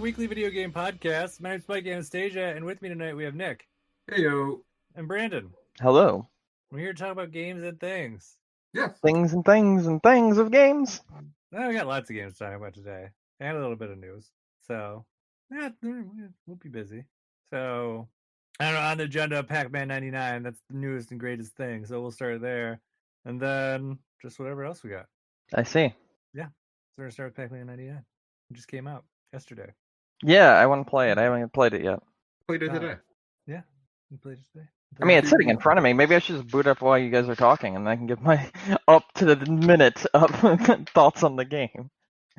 weekly video game podcast. My name's Mike Anastasia, and with me tonight we have Nick. Heyo. And Brandon. Hello. We're here to talk about games and things. Yeah. Things and things and things of games. Well, we got lots of games to talk about today, and a little bit of news. So, yeah, we'll be busy. So, I don't know, on the agenda, Pac-Man 99, that's the newest and greatest thing. So we'll start there. And then just whatever else we got. I see. Yeah. So we're going to start with Pac-Man 99. It just came out yesterday. Yeah, I want to play it. I haven't played it yet. Played it today. Yeah, we played it today. I mean, it's sitting in front of me. Maybe I should just boot up while you guys are talking, and I can give my up-to-the-minute thoughts on the game.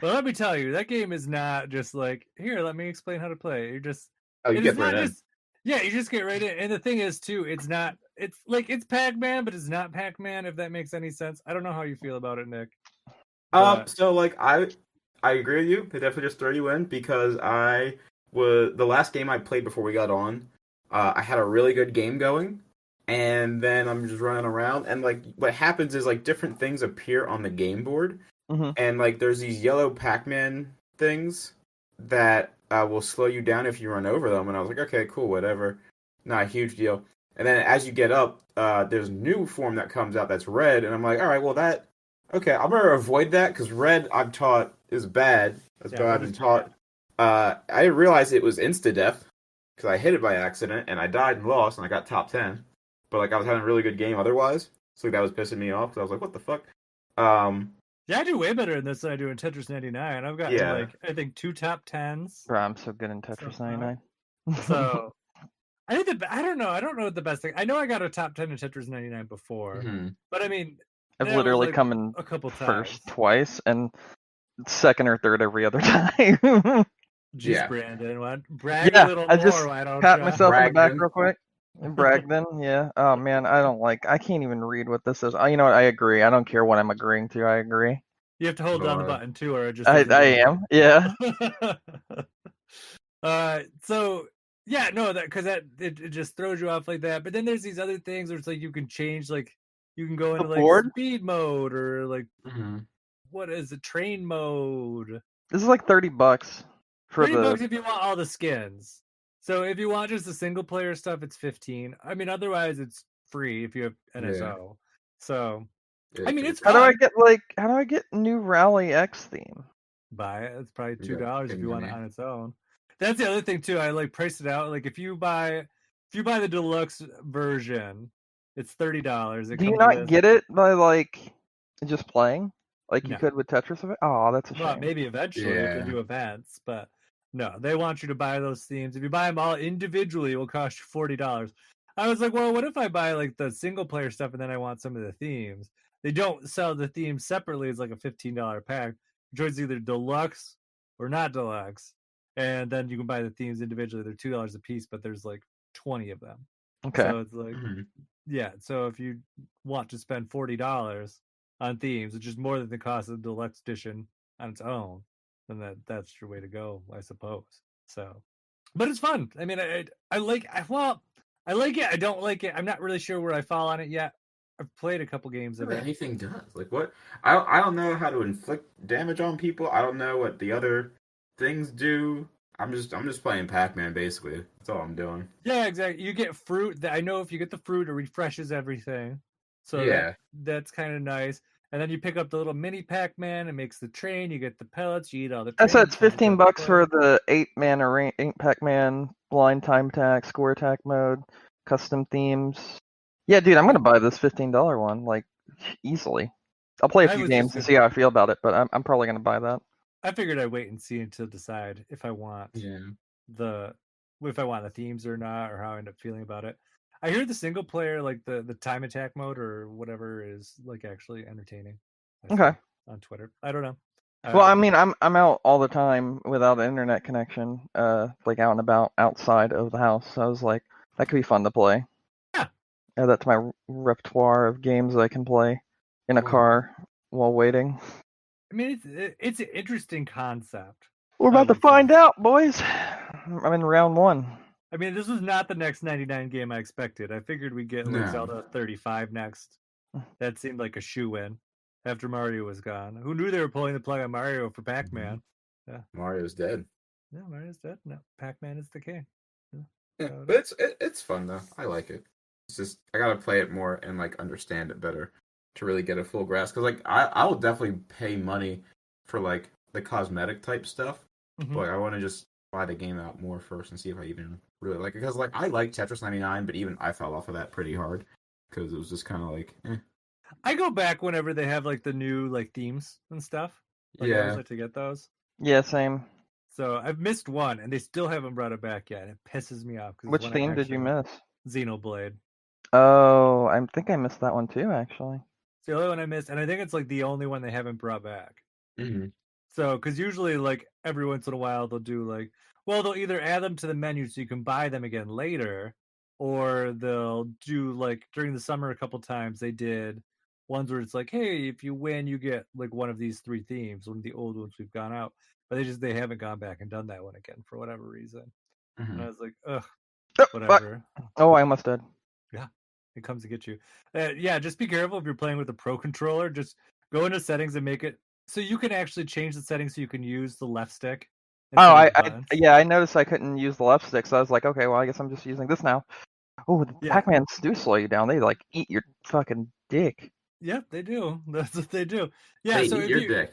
Well, let me tell you, that game is not just like, here, let me explain how to play. You're just... Oh, you get right in. Yeah, you just get right in. And the thing is, too, it's Pac-Man, but it's not Pac-Man, if that makes any sense. I don't know how you feel about it, Nick. So, like, I agree with you. They definitely just throw you in because the last game I played before we got on, I had a really good game going, and then I'm just running around, and, like, what happens is, like, different things appear on the game board, and, like, there's these yellow Pac-Man things that will slow you down if you run over them, and I was like, okay, cool, whatever. Not a huge deal. And then as you get up, there's a new form that comes out that's red, and I'm like, all right, well, okay, I'm going to avoid that, because red, I'm taught, is bad. That's what I've been taught. I didn't realize it was insta-death, because I hit it by accident, and I died and lost, and I got top 10. But, like, I was having a really good game otherwise, so that was pissing me off, because I was like, what the fuck? Yeah, I do way better in this than I do in Tetris 99. I've got, like, I think 2 top 10s. Bro, I'm so good in Tetris 99. So, I don't know what the best thing... I know I got a top 10 in Tetris 99 before, but I mean... I've literally come in a couple first times. Twice, and second or third every other time. Just Brandon, what? Brag a little more, just why don't pat you? myself on the back real quick. And brag then, yeah. Oh man, I can't even read what this is. You know what? I agree. I don't care what I'm agreeing to. I agree. You have to hold down the button too, or it just. I am. Yeah. So yeah, no, because it just throws you off like that. But then there's these other things where it's like you can change, like you can go into like speed mode or like what is it, train mode. This is like $30 for $30 if you want all the skins. So if you want just the single player stuff, it's $15. I mean, otherwise it's free if you have NSO. Yeah. So, I mean, it's fun. How do I get new Rally X theme? Buy it. It's probably $2 if you want it on its own. That's the other thing too. I like priced it out. Like if you buy the deluxe version, it's $30. Do you not get it by like just playing? Like you could with Tetris of it? Oh, that's a shame. Well, maybe eventually if they do events, but no, they want you to buy those themes. If you buy them all individually, it will cost you $40. I was like, well, what if I buy like the single player stuff and then I want some of the themes? They don't sell the themes separately. It's like a $15 pack. It's either deluxe or not deluxe. And then you can buy the themes individually. They're $2 a piece, but there's like 20 of them. Okay. So it's like, yeah. So if you want to spend $40 on themes, which is more than the cost of the deluxe edition on its own, then that's your way to go, I suppose. So, but it's fun. I mean, I like it. I don't like it. I'm not really sure where I fall on it yet. I've played a couple games of it. Anything does. Like what? I don't know how to inflict damage on people. I don't know what the other things do. I'm just playing Pac-Man basically. That's all I'm doing. Yeah, exactly. You get fruit. I know if you get the fruit, it refreshes everything. So that's kind of nice. And then you pick up the little mini Pac-Man. It makes the train. You get the pellets. You eat all the. I said it's $15 for the 8-man 8 Pac-Man blind time attack, score attack mode, custom themes. Yeah, dude, I'm gonna buy this $15 one like easly. I'll play a few games and see how I feel about it, but I'm probably gonna buy that. I figured I'd wait and see until decide if I want the themes or not, or how I end up feeling about it. I hear the single player, like the time attack mode or whatever, is like actually entertaining. Okay. On Twitter, I don't know. Well, I mean, I'm out all the time without an internet connection, like out and about outside of the house. So I was like, that could be fun to play. Yeah. Add that to my repertoire of games I can play in a car while waiting. I mean, it's an interesting concept. We're about to find out, boys. I'm in round 1. I mean, this was not the next 99 game I expected. I figured we'd get Zelda 35 next. That seemed like a shoe-in after Mario was gone. Who knew they were pulling the plug on Mario for Pac-Man? Yeah. Mario's dead. No, Mario's dead. No, Pac-Man is the king. Yeah, but it's fun though. I like it. It's just I gotta play it more and like understand it better to really get a full grasp. Because like I will definitely pay money for like the cosmetic type stuff, but I want to just buy the game out more first and see if I even really like it. Because like I like Tetris 99, but even I fell off of that pretty hard because it was just kind of like. I go back whenever they have like the new like themes and stuff. Like I always like to get those. Yeah, same. So I've missed one, and they still haven't brought it back yet. It pisses me off. Which theme did you miss? Xenoblade. Oh, I think I missed that one too, actually. It's the only one I missed, and I think it's like the only one they haven't brought back. Mm-hmm. So, because usually, like every once in a while, they'll do like, well, they'll either add them to the menu so you can buy them again later, or they'll do like during the summer a couple times. They did ones where it's like, hey, if you win, you get like one of these 3 themes, one of the old ones we've gone out. But they haven't gone back and done that one again for whatever reason. And I was like, ugh, whatever. Oh, I almost did. Yeah, it comes to get you. Yeah, just be careful if you're playing with a pro controller. Just go into settings and make it so you can actually change the settings so you can use the left stick. Oh, I noticed I couldn't use the left stick, so I was like, okay, well, I guess I'm just using this now. Oh, the Pac-Mans do slow you down. They like eat your fucking dick. Yep, they do. That's what they do. Yeah, they so eat your dick.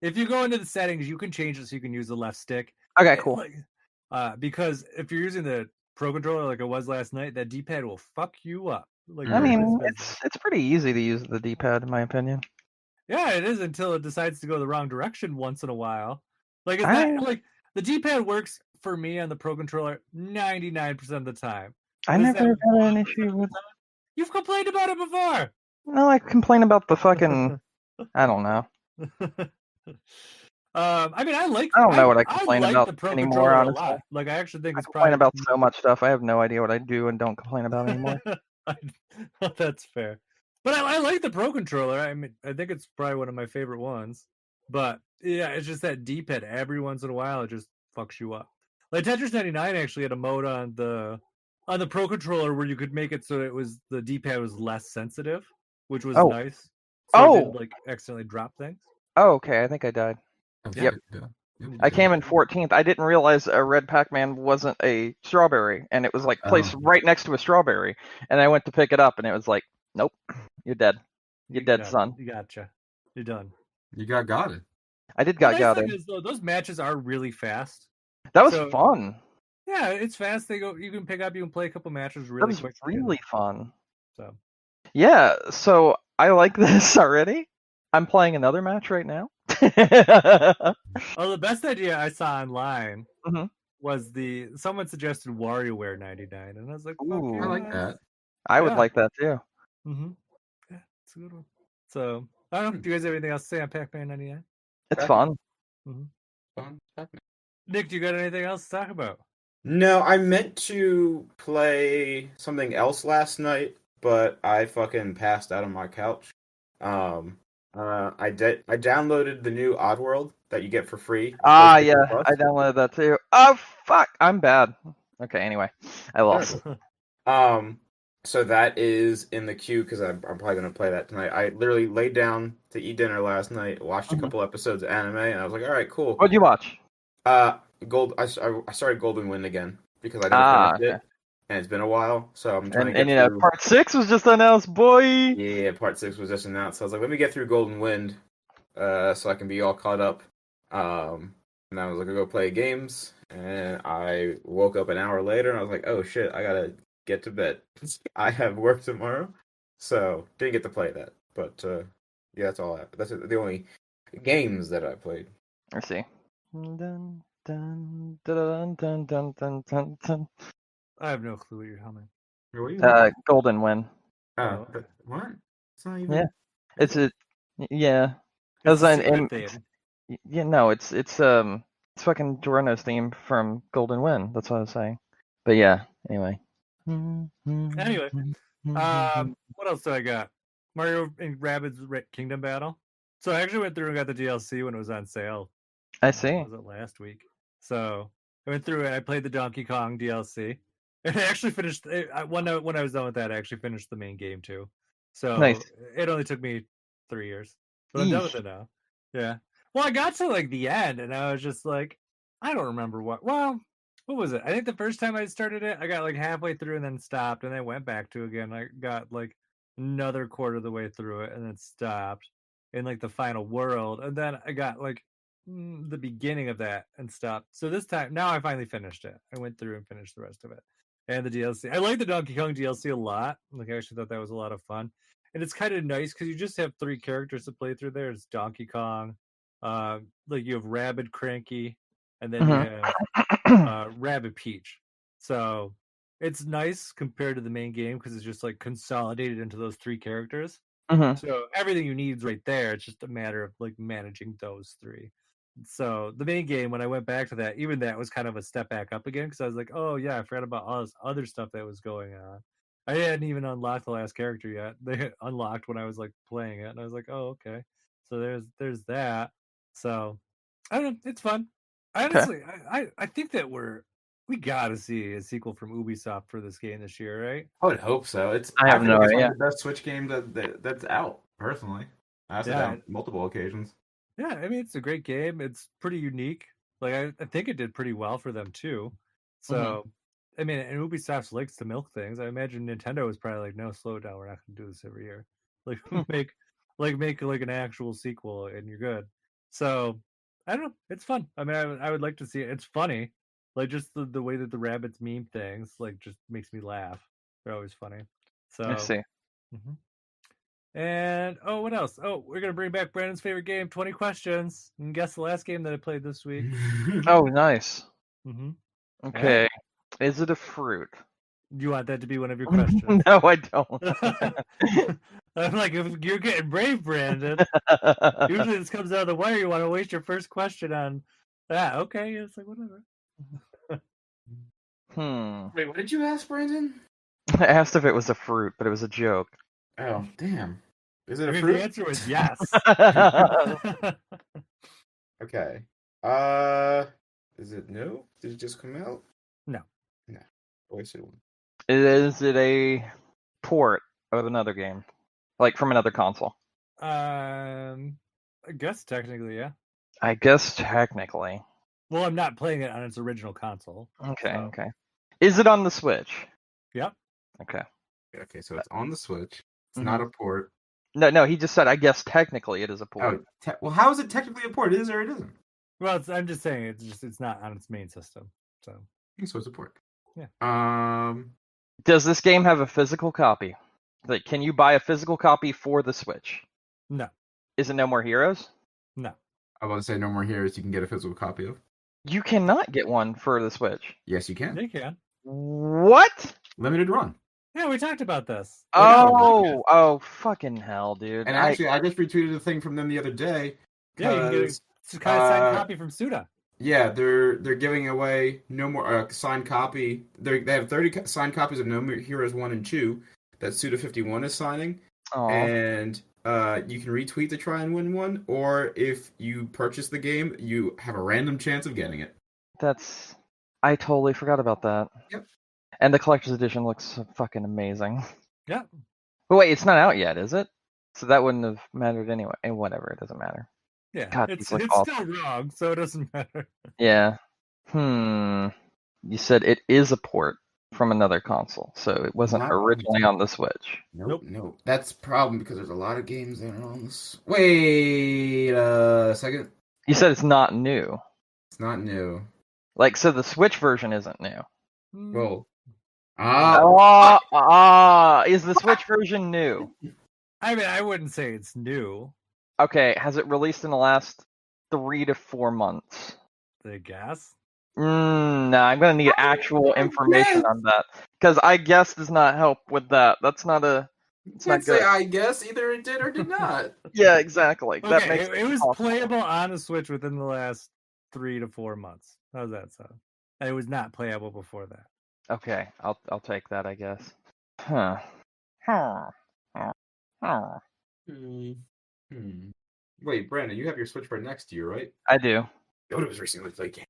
If you go into the settings, you can change it so you can use the left stick. Okay, cool. Because if you're using the pro controller like it was last night, that D-pad will fuck you up. Like I mean, it's pretty easy to use the D-pad, in my opinion. Yeah, it is until it decides to go the wrong direction once in a while. Like it's not like the D-pad works for me on the pro controller 99% of the time. I never had an issue with. You've complained about it before. No, I complain about the fucking. I don't know. I mean, I don't know what I complain about the pro anymore. Honestly, a lot. Like I actually think it's complain about so much stuff. I have no idea what I do and don't complain about anymore. That's fair. But I like the pro controller. I mean, I think it's probably one of my favorite ones. But yeah, it's just that D-pad. Every once in a while, it just fucks you up. Like Tetris 99 actually had a mode on the pro controller where you could make it so it was the D-pad was less sensitive, which was nice. So it didn't like accidentally drop things. Oh, okay. I think I died. Yep. I came in 14th. I didn't realize a red Pac-Man wasn't a strawberry, and it was like placed right next to a strawberry. And I went to pick it up, and it was like, nope, you're dead. You're dead, son. You gotcha. You're done. You got it. I did got it. Those matches are really fast. That was fun. Yeah, it's fast. You can pick up, you can play a couple matches really quick. That was really fun. So. Yeah, so I like this already. I'm playing another match right now. The best idea I saw online was someone suggested WarioWare 99, and I was like, ooh, I like that. I would like that too. Yeah, it's a good one. So I don't know. Do you guys have anything else to say on Pac-Man 99? It's fun. Fun. Nick, do you got anything else to talk about? No, I meant to play something else last night, but I fucking passed out on my couch. I downloaded the new Oddworld that you get for free. Yeah, I downloaded that too. Oh fuck, I'm bad. Okay, anyway, I lost. So that is in the queue because I'm probably gonna play that tonight. I literally laid down to eat dinner last night, watched a couple episodes of anime, and I was like, all right, cool. What'd you watch? I started Golden Wind again because I never finished it, and it's been a while. So I'm trying to get through. Part 6 was just announced, boy. Yeah, Part 6 was just announced. So I was like, let me get through Golden Wind, so I can be all caught up. And I was like, I'll go play games, and I woke up an hour later, and I was like, oh shit, I gotta get to bed. I have work tomorrow, so didn't get to play that. But yeah, that's all. That's the only games that I played. Let's see. Dun, dun, dun, dun, dun, dun, dun, dun. I have no clue what you're humming. What are you Golden Wind. Oh, what? It's not even. Yeah, it's a yeah. It's yeah, no, it's fucking Dorano's theme from Golden Wind. That's what I was saying. But yeah, anyway. Anyway, what else do I got? Mario and Rabbids Kingdom Battle. So I actually went through and got the DLC when it was on sale. I see. Was it last week? So I went through it. I played the Donkey Kong DLC, and I actually finished. When I was done with that, I actually finished the main game too. So nice. It only took me 3 years, but I'm done with it now. Yeah. Well, I got to like the end, and I was just like, I don't remember what. Well, what was it? I think the first time I started it, I got like halfway through and then stopped, and then went back to it again. I got like another quarter of the way through it and then stopped in like the final world, and then I got like the beginning of that and stopped. So this time, now I finally finished it. I went through and finished the rest of it, and the DLC. I like the Donkey Kong DLC a lot. Like I actually thought that was a lot of fun, and it's kind of nice because you just have 3 characters to play through there. It's Donkey Kong, like you have Rabid Cranky, and then you have Rabbit Peach. So it's nice compared to the main game because it's just like consolidated into those 3 characters. So everything you need is right there. It's just a matter of like managing those 3. So the main game, when I went back to that, even that was kind of a step back up again because I was like, oh yeah, I forgot about all this other stuff that was going on. I hadn't even unlocked the last character yet. They unlocked when I was like playing it, and I was like, oh okay. So there's that. So I don't know, it's fun. Honestly, I think that we gotta see a sequel from Ubisoft for this game this year, right? I would hope so. I have no think it's one idea. of the best Switch games that's out. Personally, I said that on multiple occasions. Yeah, I mean it's a great game. It's pretty unique. Like I think it did pretty well for them too. So I mean, and Ubisoft likes to milk things. I imagine Nintendo was probably like, no, slow down. We're not going to do this every year. Like make like an actual sequel, and you're good. So I don't know. It's fun. I mean, I would like to see it. It's funny. Like just the way that the rabbits meme things like just makes me laugh. They're always funny. So I see. And what else? Oh, we're gonna bring back Brandon's favorite game, 20 questions. And guess the last game that I played this week. Oh, nice. Okay. Yeah. Is it a fruit? Do you want that to be one of your questions? No, I don't. I'm like, if you're getting brave, Brandon. Usually this comes out of the wire. You want to waste your first question on that? Okay, it's like whatever. Wait, what did you ask, Brandon? I asked if it was a fruit, but it was a joke. Oh, damn. Is it I a mean, fruit? the answer was yes. Okay. Is it new? Did it just come out? No. No. Wasted one. Is it a port of another game? Like from another console? I guess technically, yeah. I guess technically. Well, I'm not playing it on its original console. Okay, so. okay. Is it on the Switch? Yep. Okay. Okay, so it's on the Switch. It's not a port. No, he just said, I guess technically it is a port. Oh, well, how is it technically a port? It is or it isn't? Well, I'm just saying it's not on its main system. So So it's a port. Yeah. Does this game have a physical copy? Like, can you buy a physical copy for the Switch? No. Is it No More Heroes? No. I want to say No More Heroes you can get a physical copy of. You cannot get one for the Switch. Yes, you can. They can. What? Limited run. Yeah, we talked about this. Oh, fucking hell, dude. And actually, I just retweeted a thing from them the other day. Yeah, you can get a kind of signed copy from Suda. Yeah, they're giving away No More signed copy. They have 30 signed copies of No More Heroes 1 and 2 that Suda51 is signing. Aww. And you can retweet to try and win one, or if you purchase the game, you have a random chance of getting it. I totally forgot about that. Yep. And the collector's edition looks fucking amazing. Yeah. But wait, it's not out yet, is it? So that wouldn't have mattered anyway. And whatever, it doesn't matter. Yeah, God, it's awesome. still wrong, so it doesn't matter. Yeah. You said it is a port from another console, so it wasn't originally on the Switch. Nope. That's the problem because there's a lot of games that are on this. Wait a second. You said it's not new. It's not new. Like, so the Switch version isn't new. Well, is the Switch version new? I mean, I wouldn't say it's new. Okay, has it released in the last 3 to 4 months? I guess. No, I'm gonna need actual information on that because I guess does not help with that. That's not a. It's not good. Say I guess either it did or did not. Yeah, exactly. Okay, that makes it was possible. playable on the Switch within the last 3 to 4 months. How's that sound? It was not playable before that. Okay, I'll take that, I guess. Huh. Wait, Brandon, you have your Switch right next to you, right? I do. Yoda was recently played game.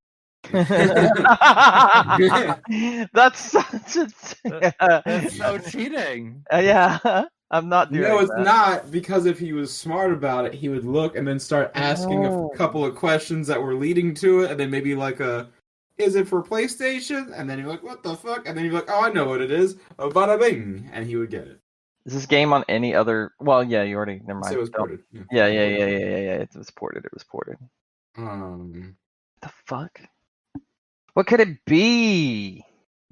That's such a. That's so cheating. Yeah. I'm not doing No, it's that. not, because if he was smart about it, he would look and then start asking No. a couple of questions that were leading to it, and then maybe like is it for PlayStation? And then you're like, what the fuck? And then you're like, oh, I know what it is. Oh, bada bing, and he would get it. Is this game on any other? Well, yeah, you already. Never So mind. it was ported. Yeah. It was ported. It was ported. Um, The fuck? What could it be?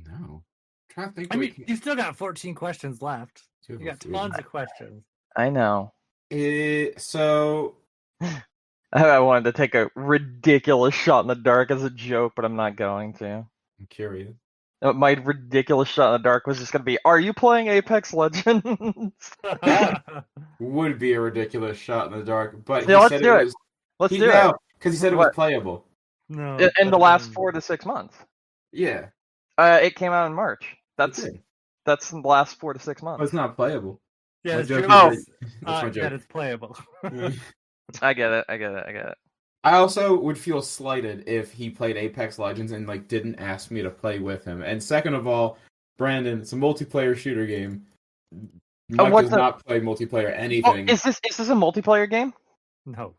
no. I'm trying to think. I mean, you still got 14 questions left. You You got tons of questions. I know. So I wanted to take a ridiculous shot in the dark as a joke, but I'm not going to. I'm curious. My ridiculous shot in the dark was just going to be, are you playing Apex Legends? Would be a ridiculous shot in the dark, but Yeah, he let's said do it it. was. Let's do it. Because he said it was What? playable. No. In the last 4 to 6 months. Yeah. It came out in March. It did. That's in the last 4 to 6 But months. it's not playable. Yeah, My it's joke true. is that's my joke. That it's playable. I get it. I also would feel slighted if he played Apex Legends and like didn't ask me to play with him. And second of all, Brandon, it's a multiplayer shooter game. Mike does not play multiplayer anything. Oh, is this a multiplayer game? No.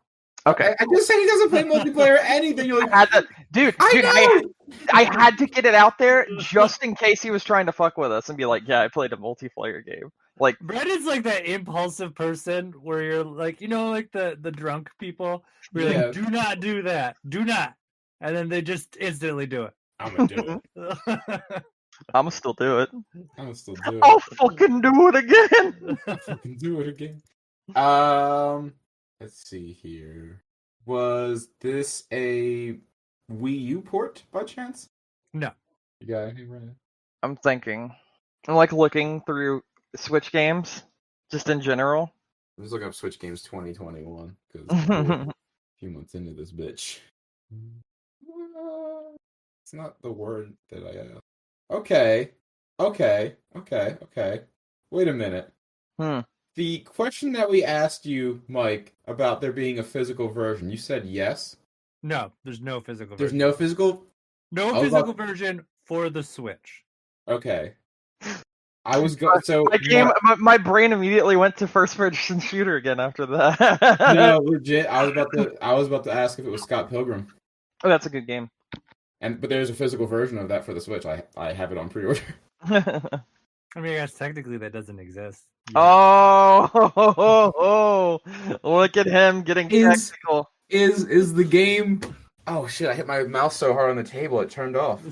Okay. I just said he doesn't play multiplayer anything. You're like, I had to get it out there just in case he was trying to fuck with us and be like, yeah, I played a multiplayer game. Like, Brandon's like that impulsive person where you're like, like the drunk people where you're like, do not do that. Do not. And then they just instantly do it. I'm gonna do it. I'ma still do it. I'll still do it. I'll fucking do it again. I'll fucking do it again. Let's see here. Was this a Wii U port by chance? No. You got anything, Brandon? I'm thinking. I'm like looking through Switch games, just in general. Let's look up Switch games 2021 because a few months into this bitch. It's not the word that I have. Okay. Wait a minute. The question that we asked you, Mike, about there being a physical version, you said yes? No, there's no physical version. There's no physical? No physical version for the Switch. Okay. I was going so my brain immediately went to first person shooter again after that. No, legit. I was about to ask if it was Scott Pilgrim. Oh, that's a good game. But there's a physical version of that for the Switch. I have it on pre-order. I mean, I guess technically that doesn't exist. Yeah. Oh, look at him getting technical. Is the game? Oh shit! I hit my mouse so hard on the table it turned off.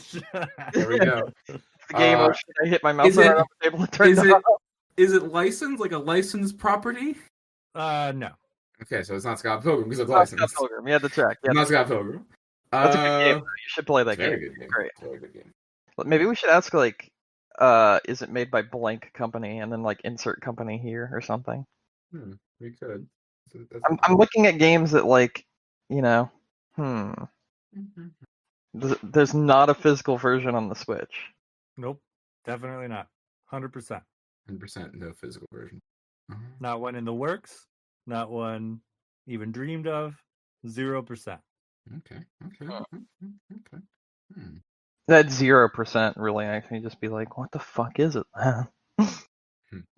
There we go. The game. Oh shit! I hit my mouse so hard on the table it turned off. Is it licensed, like a licensed property? No. Okay, so it's not Scott Pilgrim because it's licensed. Scott Pilgrim. You had to check. Not Scott Pilgrim. That's a good game. You should play that game. Very good game. Great. Very good game. Maybe we should ask like, is it made by blank company and then like insert company here or something? We could. I'm looking at games that like, There's not a physical version on the Switch. Nope, definitely not. 100%. 100% no physical version. Not one in the works. Not one even dreamed of. 0%. Okay. That 0% really makes me just be like, what the fuck is it?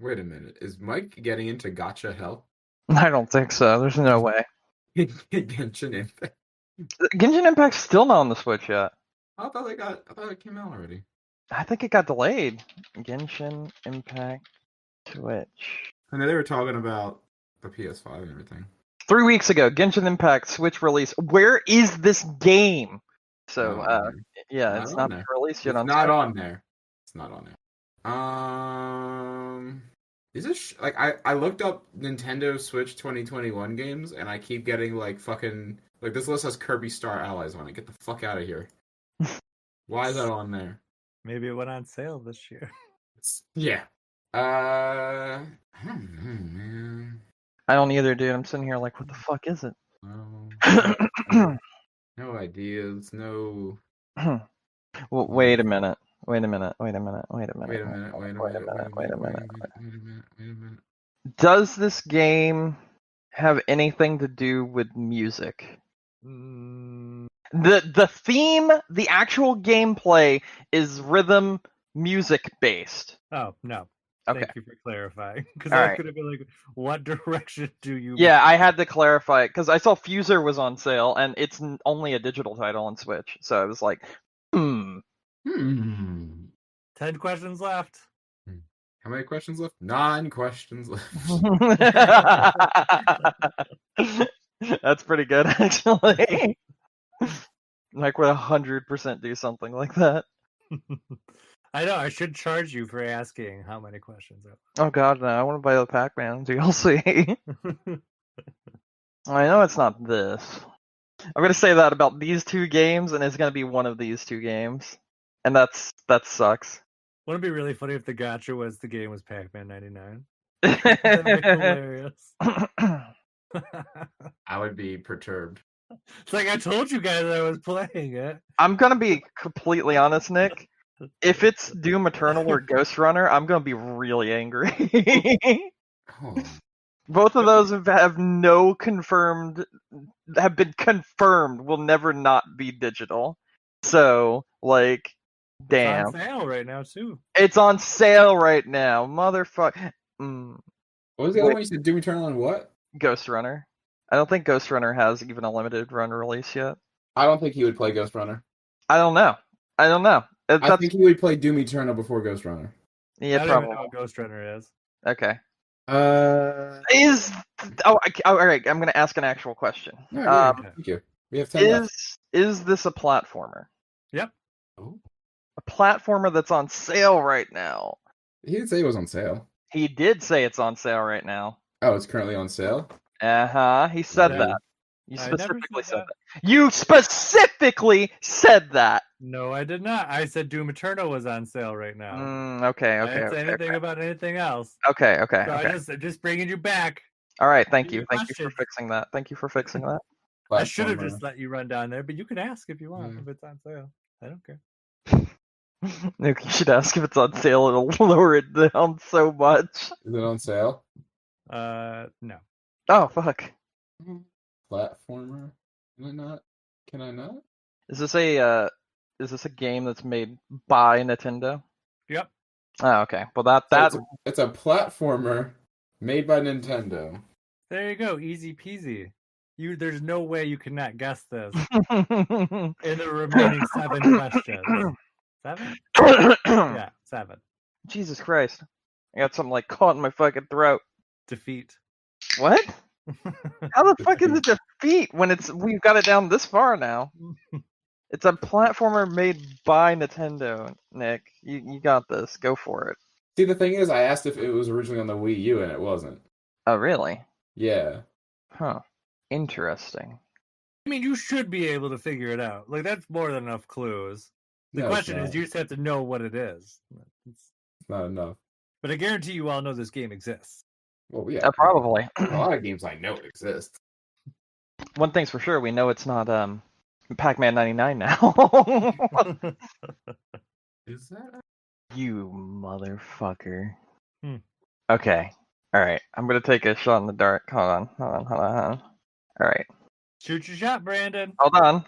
Wait a minute. Is Mike getting into gacha hell? I don't think so. There's no way. Genshin Impact. Genshin Impact's still not on the Switch yet. I thought it came out already. I think it got delayed. Genshin Impact Switch. I know they were talking about the PS5 and everything. 3 weeks ago, Genshin Impact Switch release. Where is this game? So, it's not been released yet. It's not on there. It's not on there. Is this I looked up Nintendo Switch 2021 games and I keep getting like fucking like this list has Kirby Star Allies on it. Get the fuck out of here. Why is that on there? Maybe it went on sale this year. Yeah. I don't know, man. I don't either, dude. I'm sitting here like, what the fuck is it? No ideas. No. Well, wait a minute. Does this game have anything to do with music? The theme, the actual gameplay is rhythm music based. Oh, no. Okay. Thank you for clarifying. Because All I right. could have been like, what direction do you? Yeah, I had to clarify it because I saw Fuser was on sale, and it's only a digital title on Switch. So I was like, 10 10 questions left. How many questions left? 9 questions left. That's pretty good, actually. Like, would 100% do something like that. I know. I should charge you for asking how many questions are. Oh god, no! I want to buy the Pac-Man DLC. I know it's not this. I'm gonna say that about these 2 games, and it's gonna be one of these 2 games, and that sucks. Wouldn't it be really funny if the gotcha was the game was Pac-Man 99? That'd be hilarious. I would be perturbed. It's like I told you guys I was playing it. I'm gonna be completely honest, Nick. If it's Doom Eternal or Ghost Runner, I'm gonna be really angry. Oh. Both of those have been confirmed will never not be digital. So, like, damn. It's on sale right now too. It's on sale right now, motherfucker. What was the other one you said? Doom Eternal and what? Ghost Runner. I don't think Ghost Runner has even a limited run release yet. I don't think he would play Ghost Runner. I don't know. I think he would play Doom Eternal before Ghost Runner. Yeah, I don't probably. even know what Ghost Runner is. Okay. All All right. I'm gonna ask an actual question. right, thank you. We have 10 left. Is this a platformer? Yep. Oh. A platformer that's on sale right now. He didn't say it was on sale. He did say it's on sale right now. Oh, it's currently on sale? He said Yeah. that. You I never specifically said said that. You specifically said that. No, I did not. I said Doom Eternal was on sale right now. Okay. I didn't say anything about anything else. Okay. So I'm just bringing you back. All right. Thank you. Good Thank you for question. fixing that. I should have Platformer. just let you run down there, but you can ask if you want if it's on sale. I don't care. Nick, you should ask if it's on sale. It'll lower it down so much. Is it on sale? No. Oh fuck. Platformer? Can I not? Is this a game that's made by Nintendo? Yep. Oh, okay. Well, that It's a platformer made by Nintendo. There you go. Easy peasy. There's no way you cannot guess this in the remaining 7 questions. 7? Yeah, 7. Jesus Christ. I got something like caught in my fucking throat. Defeat. What? How the fuck is it defeat when we've got it down this far now? It's a platformer made by Nintendo, Nick. You got this. Go for it. See, the thing is, I asked if it was originally on the Wii U, and it wasn't. Oh, really? Yeah. Huh. Interesting. I mean, you should be able to figure it out. Like, that's more than enough clues. The question is, you just have to know what it is. It's not enough. But I guarantee you all know this game exists. Well, yeah. Probably. A lot of games I know exist. One thing's for sure, we know it's not Pac-Man 99 now. Is that? You motherfucker. Okay. Alright. I'm gonna take a shot in the dark. Hold on. Alright. Shoot your shot, Brandon. Hold on.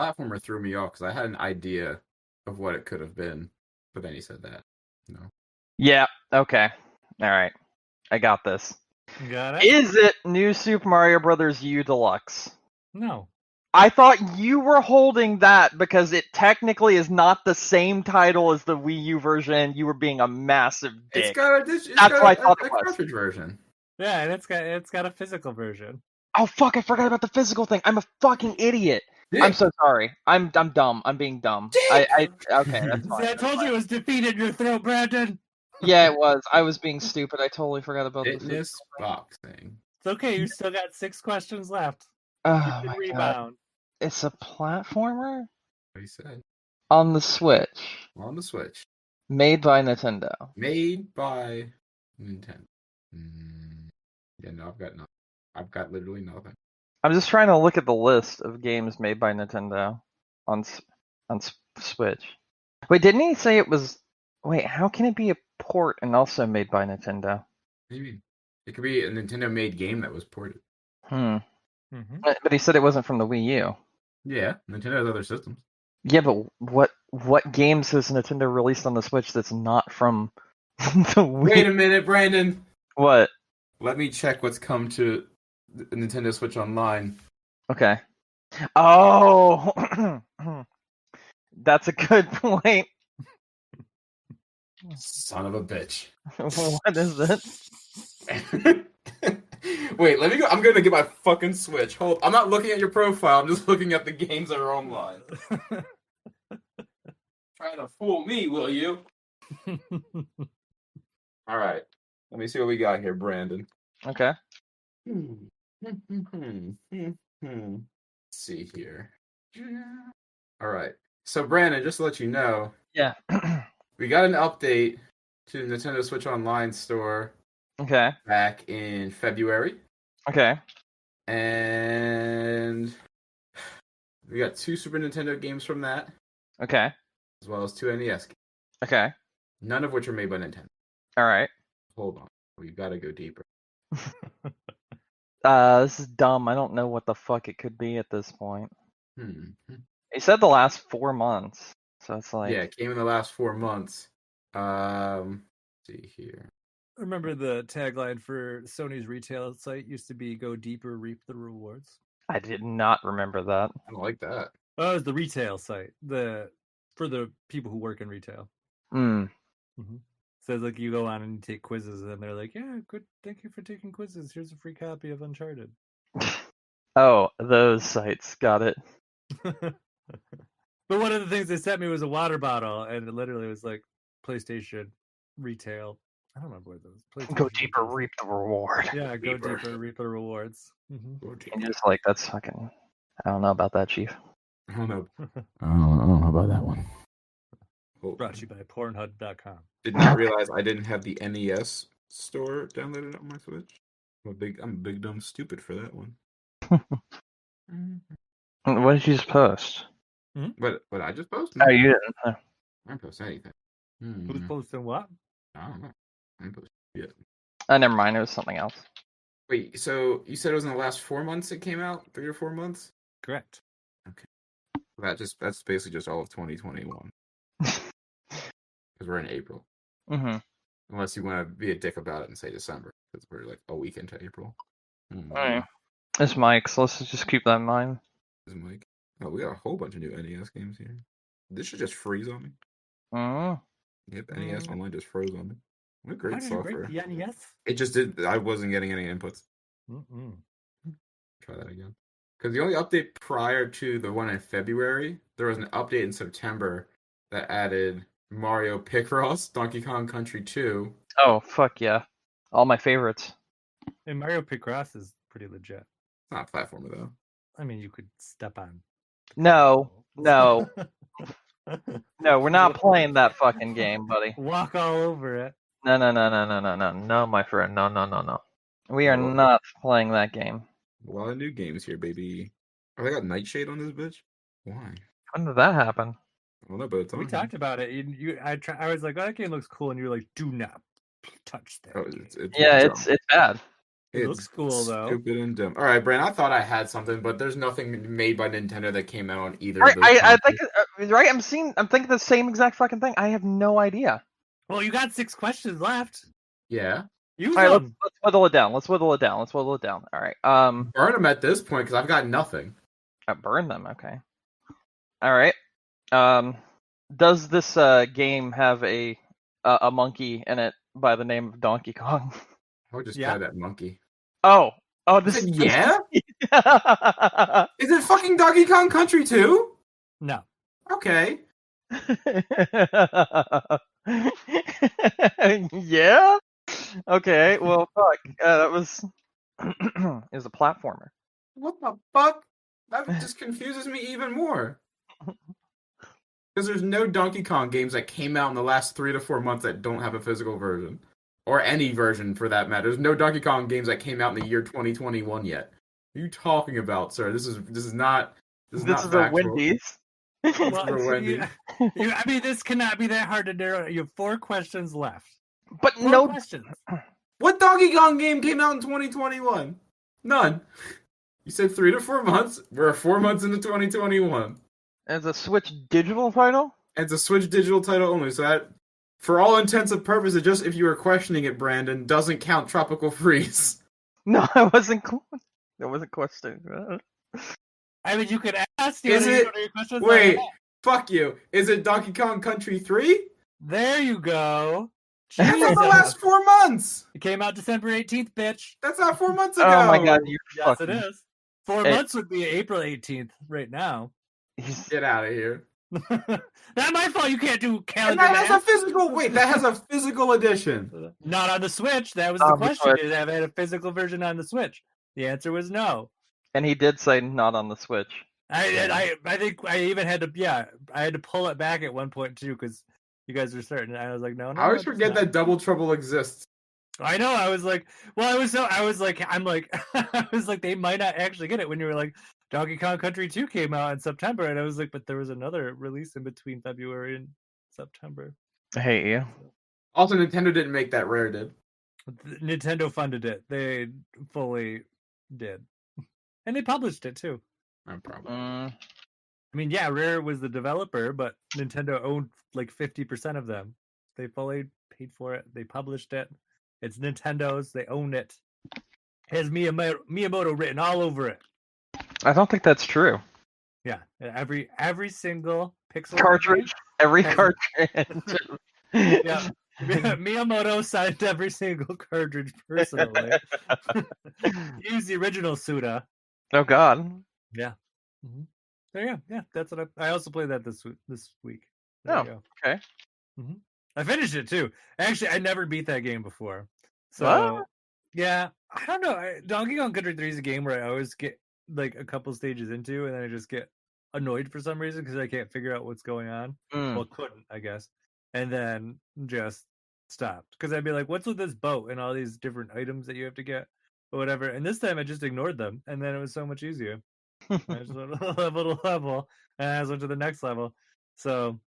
Platformer threw me off because I had an idea of what it could have been, but then he said that. No. Yeah, okay. Alright. I got this. Got it? Is it New Super Mario Bros. U Deluxe? No. I thought you were holding that because it technically is not the same title as the Wii U version. You were being a massive dick. That's what I thought it was. cartridge version. Yeah, and it's got a physical version. Oh fuck! I forgot about the physical thing. I'm a fucking idiot. Dick. I'm so sorry. I'm dumb. I'm being dumb. Okay, that's fine. See, I told you it was defeat in your throat, Brandon. Yeah, it was. I was being stupid. I totally forgot about the Fitness boxing. It's okay. You still got 6 questions left. Oh You can my god! rebound. It's a platformer What he said. on the Switch, On the Switch. made by Nintendo. Made by Nintendo. Yeah, no, I've got nothing. I've got literally nothing. I'm just trying to look at the list of games made by Nintendo on Switch. Wait, didn't he say it was? Wait, how can it be a port and also made by Nintendo? Maybe it could be a Nintendo-made game that was ported. Mm-hmm. But he said it wasn't from the Wii U. Yeah, Nintendo has other systems. Yeah, but what games has Nintendo released on the Switch that's not from Wait a minute, Brandon. What? Let me check what's come to the Nintendo Switch Online. Okay. Oh, that's a good point. Son of a bitch. What is it? Wait, let me go. I'm gonna get my fucking Switch. Hold. I'm not looking at your profile. I'm just looking at the games that are online. Try to fool me, will you? All right. Let me see what we got here, Brandon. Okay. Let's see here. All right. So, Brandon, just to let you know, Yeah. we got an update to the Nintendo Switch Online store Okay. back in February. Okay. And we got 2 Super Nintendo games from that, Okay. as well as 2 NES games, Okay. none of which are made by Nintendo. All right. Hold on. We've got to go deeper. This is dumb. I don't know what the fuck it could be at this point. He said the last 4 months, so it's like Yeah, it came in the last 4 months. Let's see here. Remember the tagline for Sony's retail site used to be "Go deeper, reap the rewards." I did not remember that. I don't like that. Oh, it was the retail site, for the people who work in retail. Mm. So it's like you go on and you take quizzes, and they're like, "Yeah, good. Thank you for taking quizzes. Here's a free copy of Uncharted." Oh, those sites. Got it. But one of the things they sent me was a water bottle, and it literally was like PlayStation retail. I don't remember what those. Go deeper, reap the reward. Yeah, go deeper, reap the rewards. And just like that's fucking. I don't know about that, Chief. I don't know. I don't know about that one. Brought to you by Pornhub.com. Did not realize I didn't have the NES store downloaded on my Switch. I'm a big dumb stupid for that one. What did you just post? What I just posted? Oh, you didn't. I didn't post anything. Who's posting what? I don't know. I didn't post yet. Never mind. It was something else. Wait, so you said it was in the last 4 months it came out? 3 or 4 months? Correct. Okay. That's basically just all of 2021. Because we're in April. Mm-hmm. Unless you want to be a dick about it and say December, because we're like a week into April. Alright. It's Mike, so let's just keep that in mind. This is Mike. Oh, we got a whole bunch of new NES games here. This should just freeze on me. Yep, NES Online just froze on me. What great How did software. you break the NES? It just did. I wasn't getting any inputs. Try that again. Because the only update prior to the one in February, there was an update in September that added Mario Picross, Donkey Kong Country 2. Oh, fuck yeah. All my favorites. And Mario Picross is pretty legit. It's not a platformer, though. I mean, you could step on. No. No, we're not playing that fucking game, buddy. Walk all over it. No, my friend. No. We are not playing that game. A lot of new games here, baby. Oh, they got Nightshade on this bitch? Why? When did that happen? I don't know, but it's on We here. talked about it. I was like, oh, that game looks cool, and you were like, do not touch that. Oh, game. It's bad. It looks cool, though. Stupid and dumb. All right, Brand. I thought I had something, but there's nothing made by Nintendo that came out on either. Right, of those I think right. I'm thinking the same exact fucking thing. I have no idea. Well, you got 6 questions left. Yeah. Use All right, them. let's whittle it down. Let's whittle it down. All right. Burn them at this point because I've got nothing. Burn them. Okay. All right. Does this game have a monkey in it by the name of Donkey Kong? I would just try that monkey. Oh, this is yeah. Is it fucking Donkey Kong Country 2? No. Okay. Yeah. Okay. Well, fuck. That was. It was a platformer. What the fuck? That just confuses me even more. Because there's no Donkey Kong games that came out in the last 3 to 4 months that don't have a physical version. Or any version for that matter. There's no Donkey Kong games that came out in the year 2021 yet. What are you talking about, sir? This is not a factual. Wendy's. I mean, this cannot be that hard to narrow. You have 4 questions left. But 4 no questions. What Donkey Kong game came out in 2021? None. You said 3 to 4 months. We're 4 months into 2021. It's a Switch digital title? And it's a Switch digital title only, so that For all intents and purposes, just if you were questioning it, Brandon, doesn't count Tropical Freeze. No, I wasn't. I wasn't questioning. I mean, you could ask. Is you it? want your questions? Wait, fuck you. Is it Donkey Kong Country 3? There you go. That's not the Jesus. last 4 months. It came out December 18th, bitch. That's not 4 months ago. Oh my god, you Yes, fucking. it is. 4 Hey. months would be April 18th right now. Get out of here. Not my fault. You can't do And calendar that has a math. physical. Wait, that has a physical edition. Not on the Switch. That was the On the question. Switch. Did it have a physical version on the Switch? The answer was no. And he did say not on the Switch. I think I even had to. Yeah, I had to pull it back at one point too because you guys were certain. I was like, no. I always it's forget not. that Double Trouble exists. I know. I was like, well, I was like, I was like, they might not actually get it when you were like, Donkey Kong Country 2 came out in September, and I was like, but there was another release in between February and September. I hate you. Also, Nintendo didn't make that. Rare did. Nintendo funded it. They fully did, and they published it too. No problem. I mean, yeah, Rare was the developer, but Nintendo owned like 50% of them. They fully paid for it. They published it. It's Nintendo's. They own it. It has Miyamoto written all over it. I don't think that's true. Yeah, every single pixel Cartridge, every has- cartridge. Yeah, Miyamoto signed every single cartridge personally. Use the original Suda. Oh god. Yeah. Mm-hmm. There you go. Yeah, that's what I also played that this week. There Oh, you go. okay. Mm-hmm. I finished it too. Actually, I never beat that game before. So What? yeah, I don't know. Donkey Kong Country 3 is a game where I always get like a couple stages into, and then I just get annoyed for some reason because I can't figure out what's going on. Well, couldn't, I guess, and then just stopped because I'd be like, "What's with this boat and all these different items that you have to get or whatever?" And this time I just ignored them, and then it was so much easier. I just went level to level, and I just went to the next level. So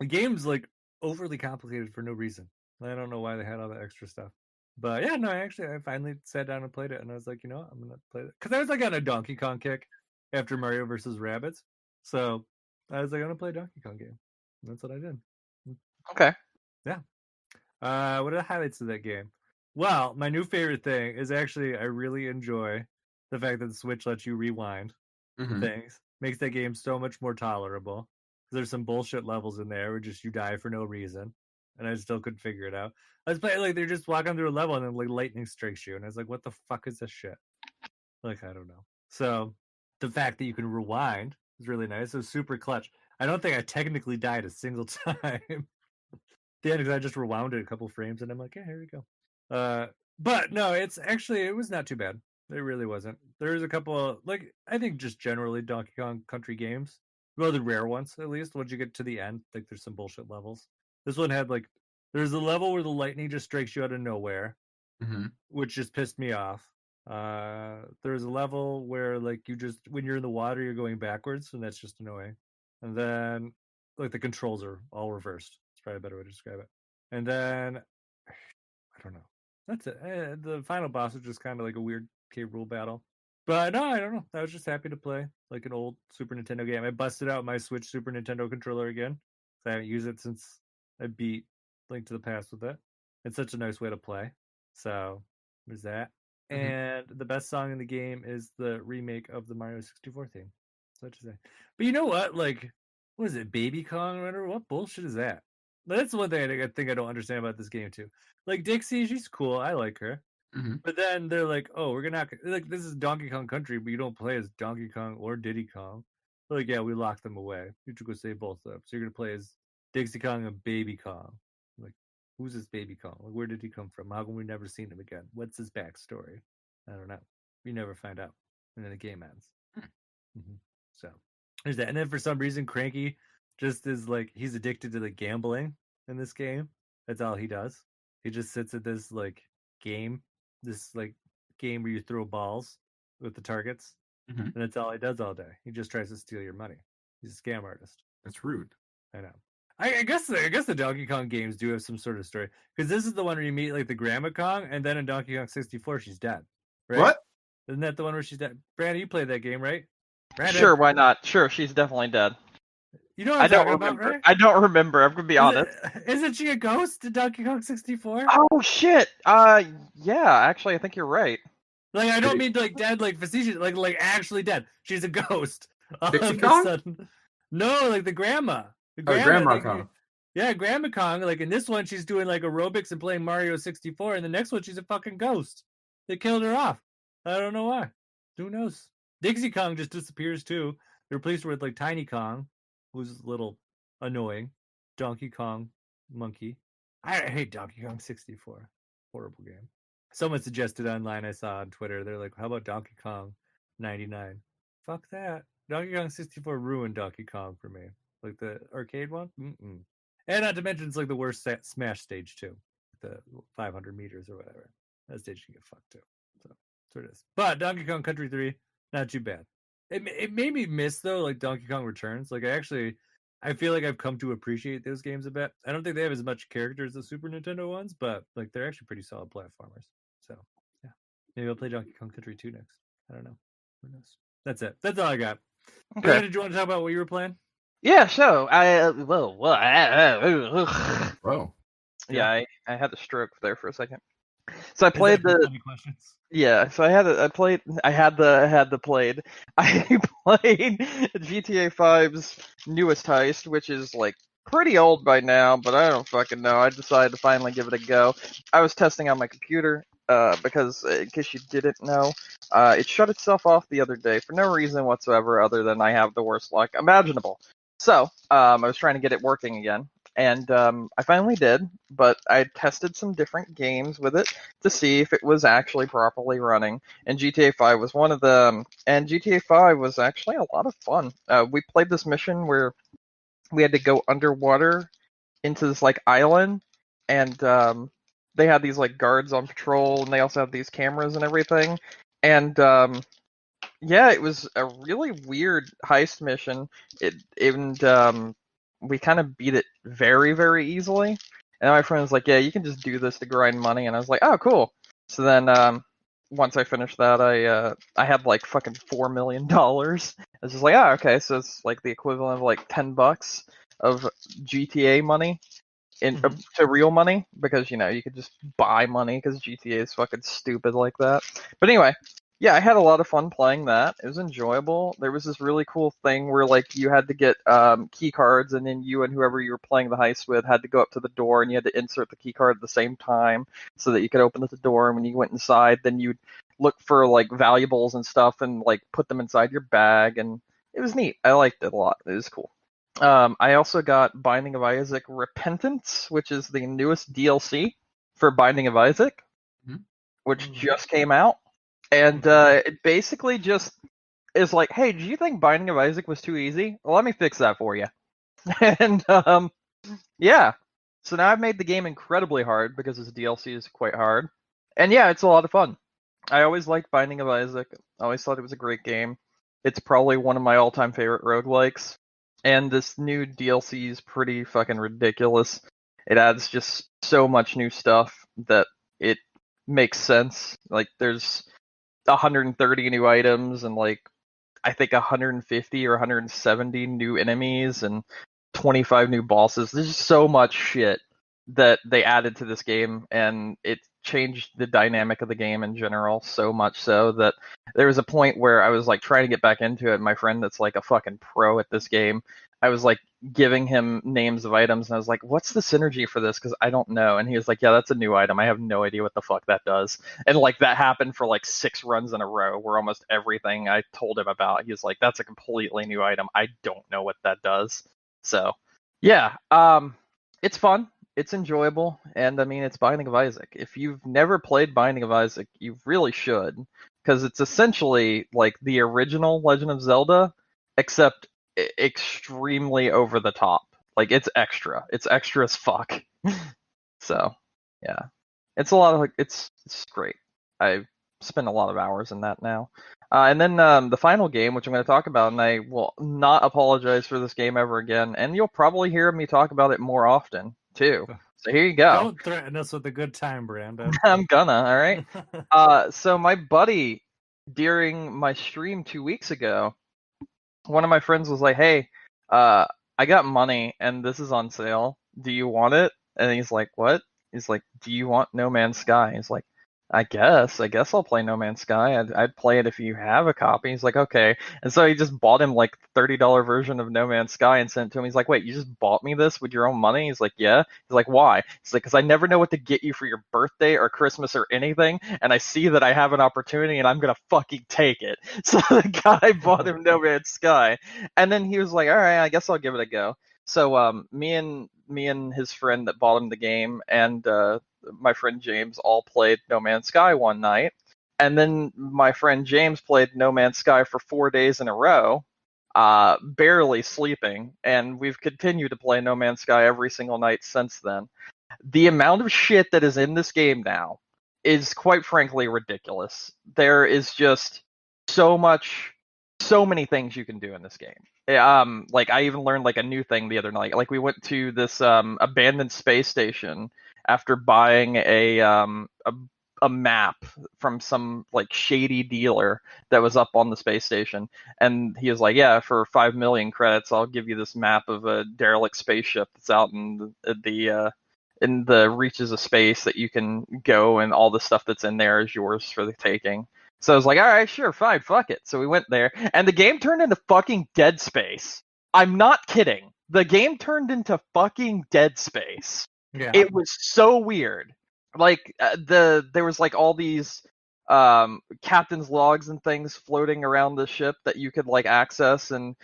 the game's like overly complicated for no reason. I don't know why they had all that extra stuff. But yeah, no, I finally sat down and played it, and I was like, you know what, I'm gonna play it because I was like on a Donkey Kong kick after Mario versus Rabbids. So I was like, I'm gonna play a Donkey Kong game. And that's what I did. Okay. Yeah. What are the highlights of that game? Well, my new favorite thing is actually I really enjoy the fact that the Switch lets you rewind things. Makes that game so much more tolerable. There's some bullshit levels in there where just you die for no reason, and I still couldn't figure it out. I was playing like they're just walking through a level and then like lightning strikes you, and I was like, "What the fuck is this shit?" Like I don't know. So the fact that you can rewind is really nice. It was super clutch. I don't think I technically died a single time. The end, because I just rewound it a couple frames, and I'm like, "Yeah, here we go." But no, it was not too bad. It really wasn't. There's a couple of, like, I think just generally Donkey Kong Country games. Well, the rare ones, at least. Once you get to the end, like, there's some bullshit levels. This one had, like, there's a level where the lightning just strikes you out of nowhere, which just pissed me off. There's a level where, like, when you're in the water, you're going backwards, and that's just annoying. And then, like, the controls are all reversed. It's probably a better way to describe it. And then, I don't know. That's it. The final boss was just kind of like a weird K rule battle. But no, I don't know. I was just happy to play like an old Super Nintendo game. I busted out my Switch Super Nintendo controller again. I haven't used it since I beat Link to the Past with it. It's such a nice way to play. So there's that. And the best song in the game is the remake of the Mario 64 theme. Such as that. But you know what? Like, what is it? Baby Kong or whatever? What bullshit is that? That's one thing I think I don't understand about this game too. Like Dixie, she's cool. I like her. But then they're like, "Oh, we're gonna like this is Donkey Kong Country, but you don't play as Donkey Kong or Diddy Kong." They're like, yeah, we locked them away. You should go save both of them. So you're gonna play as Dixie Kong and Baby Kong. Like, who's this Baby Kong? Like, where did he come from? How come we've never seen him again? What's his backstory? I don't know. We never find out. And then the game ends. So there's that. And then for some reason, Cranky just is like he's addicted to the gambling in this game. That's all he does. He just sits at this game where you throw balls with the targets, and that's all he does all day. He just tries to steal your money. He's a scam artist. That's rude. I know. I guess the Donkey Kong games do have some sort of story, because this is the one where you meet like the Grandma Kong, and then in Donkey Kong 64 she's dead. Right? What? Isn't that the one where she's dead? Brandon, you played that game, right? Brandon? Sure, why not? Sure, she's definitely dead. You know what I'm talking about, right? I don't remember. I'm gonna be honest. Isn't she a ghost in Donkey Kong 64? Oh shit. Yeah. Actually, I think you're right. Like, I don't mean like dead, like facetious, like actually dead. She's a ghost. Dixie All of a Kong? sudden. No, like the grandma. Grandma like, Kong. Yeah, Grandma Kong. Like in this one, she's doing like aerobics and playing Mario 64, and the next one, she's a fucking ghost. They killed her off. I don't know why. Who knows? Dixie Kong just disappears too. They replaced her with like Tiny Kong, who's a little annoying. Donkey Kong monkey. I hate Donkey Kong 64. Horrible game. Someone suggested online, I saw on Twitter, they're like, how about Donkey Kong 99? Fuck that. Donkey Kong 64 ruined Donkey Kong for me. Like the arcade one? Mm-mm. And not to mention, it's like the worst Smash stage too. The 500 meters or whatever. That stage can get fucked too. So it is. But Donkey Kong Country 3, not too bad. It made me miss, though, like Donkey Kong Returns. Like, I feel like I've come to appreciate those games a bit. I don't think they have as much character as the Super Nintendo ones, but like they're actually pretty solid platformers. So, yeah. Maybe I'll play Donkey Kong Country 2 next. I don't know. Who knows? That's it. That's all I got. Okay. Brandon, did you want to talk about what you were playing? Yeah. So Whoa. Yeah, I had a stroke there for a second. So I Is played that the funny questions? yeah. So I had the played GTA 5's newest heist, which is like pretty old by now, but I don't fucking know. I decided to finally give it a go. I was testing on my computer because in case you didn't know, it shut itself off the other day for no reason whatsoever other than I have the worst luck imaginable. So I was trying to get it working again. And I finally did, but I tested some different games with it to see if it was actually properly running. And GTA 5 was one of them. And GTA 5 was actually a lot of fun. We played this mission where we had to go underwater into this like island, and they had these like guards on patrol, and they also have these cameras and everything. And yeah, it was a really weird heist mission. We kind of beat it very, very easily. And my friend was like, "Yeah, you can just do this to grind money." And I was like, "Oh, cool." So then, once I finished that, I had like fucking $4 million. I was just like, "Oh, okay." So it's like the equivalent of like $10 of GTA money to real money, because you could just buy money because GTA is fucking stupid like that. But anyway. Yeah, I had a lot of fun playing that. It was enjoyable. There was this really cool thing where like you had to get key cards, and then you and whoever you were playing the heist with had to go up to the door, and you had to insert the key card at the same time so that you could open the door. And when you went inside, then you'd look for like valuables and stuff and like put them inside your bag, and it was neat. I liked it a lot. It was cool. I also got Binding of Isaac Repentance, which is the newest DLC for Binding of Isaac, which just came out. And it basically just is like, hey, do you think Binding of Isaac was too easy? Well, let me fix that for you. And yeah, so now I've made the game incredibly hard because this DLC is quite hard. And yeah, it's a lot of fun. I always liked Binding of Isaac. I always thought it was a great game. It's probably one of my all-time favorite roguelikes. And this new DLC is pretty fucking ridiculous. It adds just so much new stuff that it makes sense. Like, there's 130 new items and like I think 150 or 170 new enemies and 25 new bosses. There's just so much shit that they added to this game, and it changed the dynamic of the game in general so much so that there was a point where I was like trying to get back into it. My friend that's like a fucking pro at this game, I was like giving him names of items, and I was like, what's the synergy for this? Because I don't know. And he was like, yeah, that's a new item. I have no idea what the fuck that does. And like that happened for like 6 runs in a row where almost everything I told him about, he was like, that's a completely new item. I don't know what that does. So yeah, it's fun. It's enjoyable, and I mean, it's Binding of Isaac. If you've never played Binding of Isaac, you really should, because it's essentially like the original Legend of Zelda, except extremely over the top. Like, it's extra. It's extra as fuck. So, yeah. It's a lot of, it's great. I've spent a lot of hours in that now. And then the final game, which I'm going to talk about, and I will not apologize for this game ever again, and you'll probably hear me talk about it more often, too. So here you go. Don't threaten us with a good time, Brandon. I'm gonna, alright? So my buddy, during my stream 2 weeks ago, one of my friends was like, hey, I got money and this is on sale. Do you want it? And he's like, what? He's like, do you want No Man's Sky? He's like, I guess I'll play No Man's Sky. I'd play it if you have a copy. He's like, okay. And so he just bought him like $30 version of No Man's Sky and sent it to him. He's like, wait, you just bought me this with your own money? He's like, yeah. He's like, why? He's like, because I never know what to get you for your birthday or Christmas or anything, and I see that I have an opportunity and I'm gonna fucking take it. So the guy bought him No Man's Sky, and then he was like, all right, I guess I'll give it a go. So me and his friend that bought him the game and my friend James all played No Man's Sky one night, and then my friend James played No Man's Sky for 4 days in a row, barely sleeping, and we've continued to play No Man's Sky every single night since then. The amount of shit that is in this game now is quite frankly ridiculous. There is just so many things you can do in this game. Like I even learned like a new thing the other night. Like we went to this abandoned space station after buying a map from some like shady dealer that was up on the space station, and he was like, yeah, for 5 million credits I'll give you this map of a derelict spaceship that's out in the reaches of space that you can go, and all the stuff that's in there is yours for the taking. So I was like, all right, sure, fine, fuck it. So we went there, and the game turned into fucking Dead Space. I'm not kidding. The game turned into fucking Dead Space. Yeah. It was so weird. Like there was like all these captain's logs and things floating around the ship that you could like access and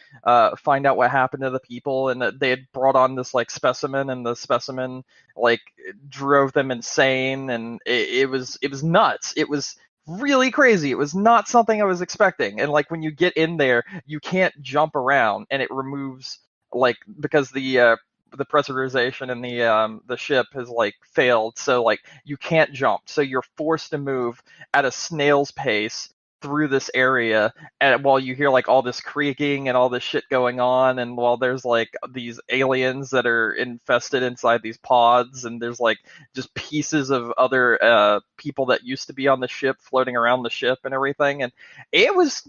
find out what happened to the people, and they had brought on this like specimen, and the specimen like drove them insane, and it was nuts. It was really crazy. It was not something I was expecting. And like when you get in there, you can't jump around, and it removes like because the pressurization in the ship has like failed, so like you can't jump, so you're forced to move at a snail's pace through this area, and while you hear like all this creaking and all this shit going on, and while there's like these aliens that are infested inside these pods, and there's like just pieces of other people that used to be on the ship floating around the ship and everything, and it was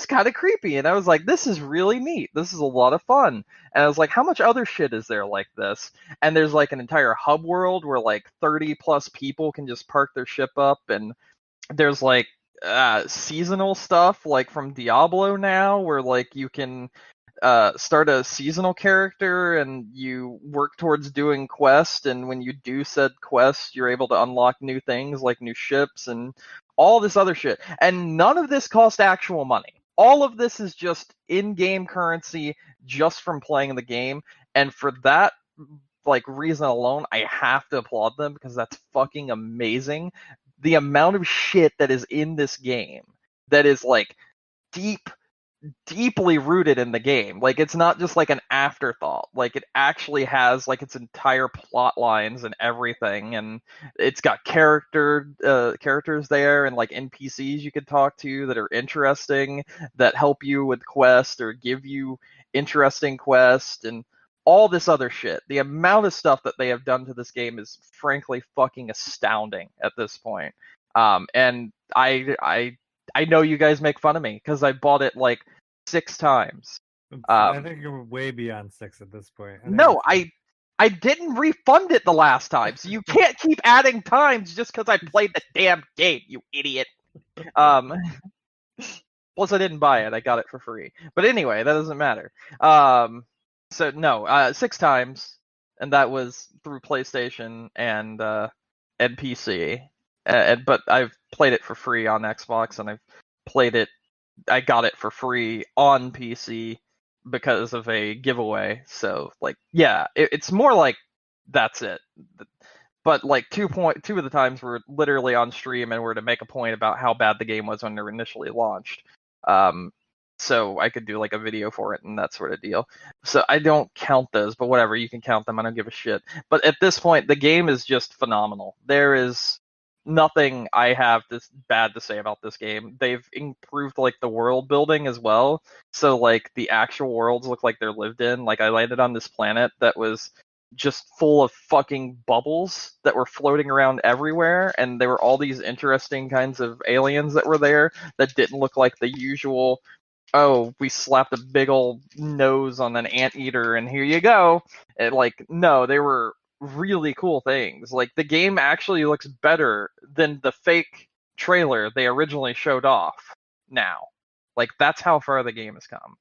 kind of creepy, and I was like, this is really neat, this is a lot of fun. And I was like, how much other shit is there like this? And there's like an entire hub world where like 30 plus people can just park their ship up, and there's like seasonal stuff like from Diablo now, where like you can start a seasonal character and you work towards doing quests, and when you do said quest, you're able to unlock new things like new ships and all this other shit. And none of this cost actual money. All of this is just in-game currency just from playing the game, and for that like reason alone, I have to applaud them, because that's fucking amazing. The amount of shit that is in this game that is like deeply rooted in the game. Like it's not just like an afterthought. Like it actually has like its entire plot lines and everything, and it's got characters there and like NPCs you could talk to that are interesting, that help you with quests or give you interesting quests and all this other shit. The amount of stuff that they have done to this game is frankly fucking astounding at this point. And I know you guys make fun of me because I bought it like 6 times. I think you're way beyond 6 at this point. No, I didn't refund it the last time, so you can't keep adding times just because I played the damn game, you idiot. Plus I didn't buy it, I got it for free. But anyway, that doesn't matter. So no, 6 times, and that was through PlayStation and PC. But I've played it for free on Xbox, and I got it for free on PC because of a giveaway. So like, yeah, it's more like that's it. But like two of the times were literally on stream and were to make a point about how bad the game was when it initially launched. So I could do like a video for it and that sort of deal. So I don't count those, but whatever, you can count them. I don't give a shit. But at this point, the game is just phenomenal. There is nothing I have this bad to say about this game. They've improved like the world building as well. So like the actual worlds look like they're lived in. Like I landed on this planet that was just full of fucking bubbles that were floating around everywhere, and there were all these interesting kinds of aliens that were there that didn't look like the usual oh, we slapped a big old nose on an anteater and here you go. And no, they were really cool things. Like the game actually looks better than the fake trailer they originally showed off now. Like that's how far the game has come.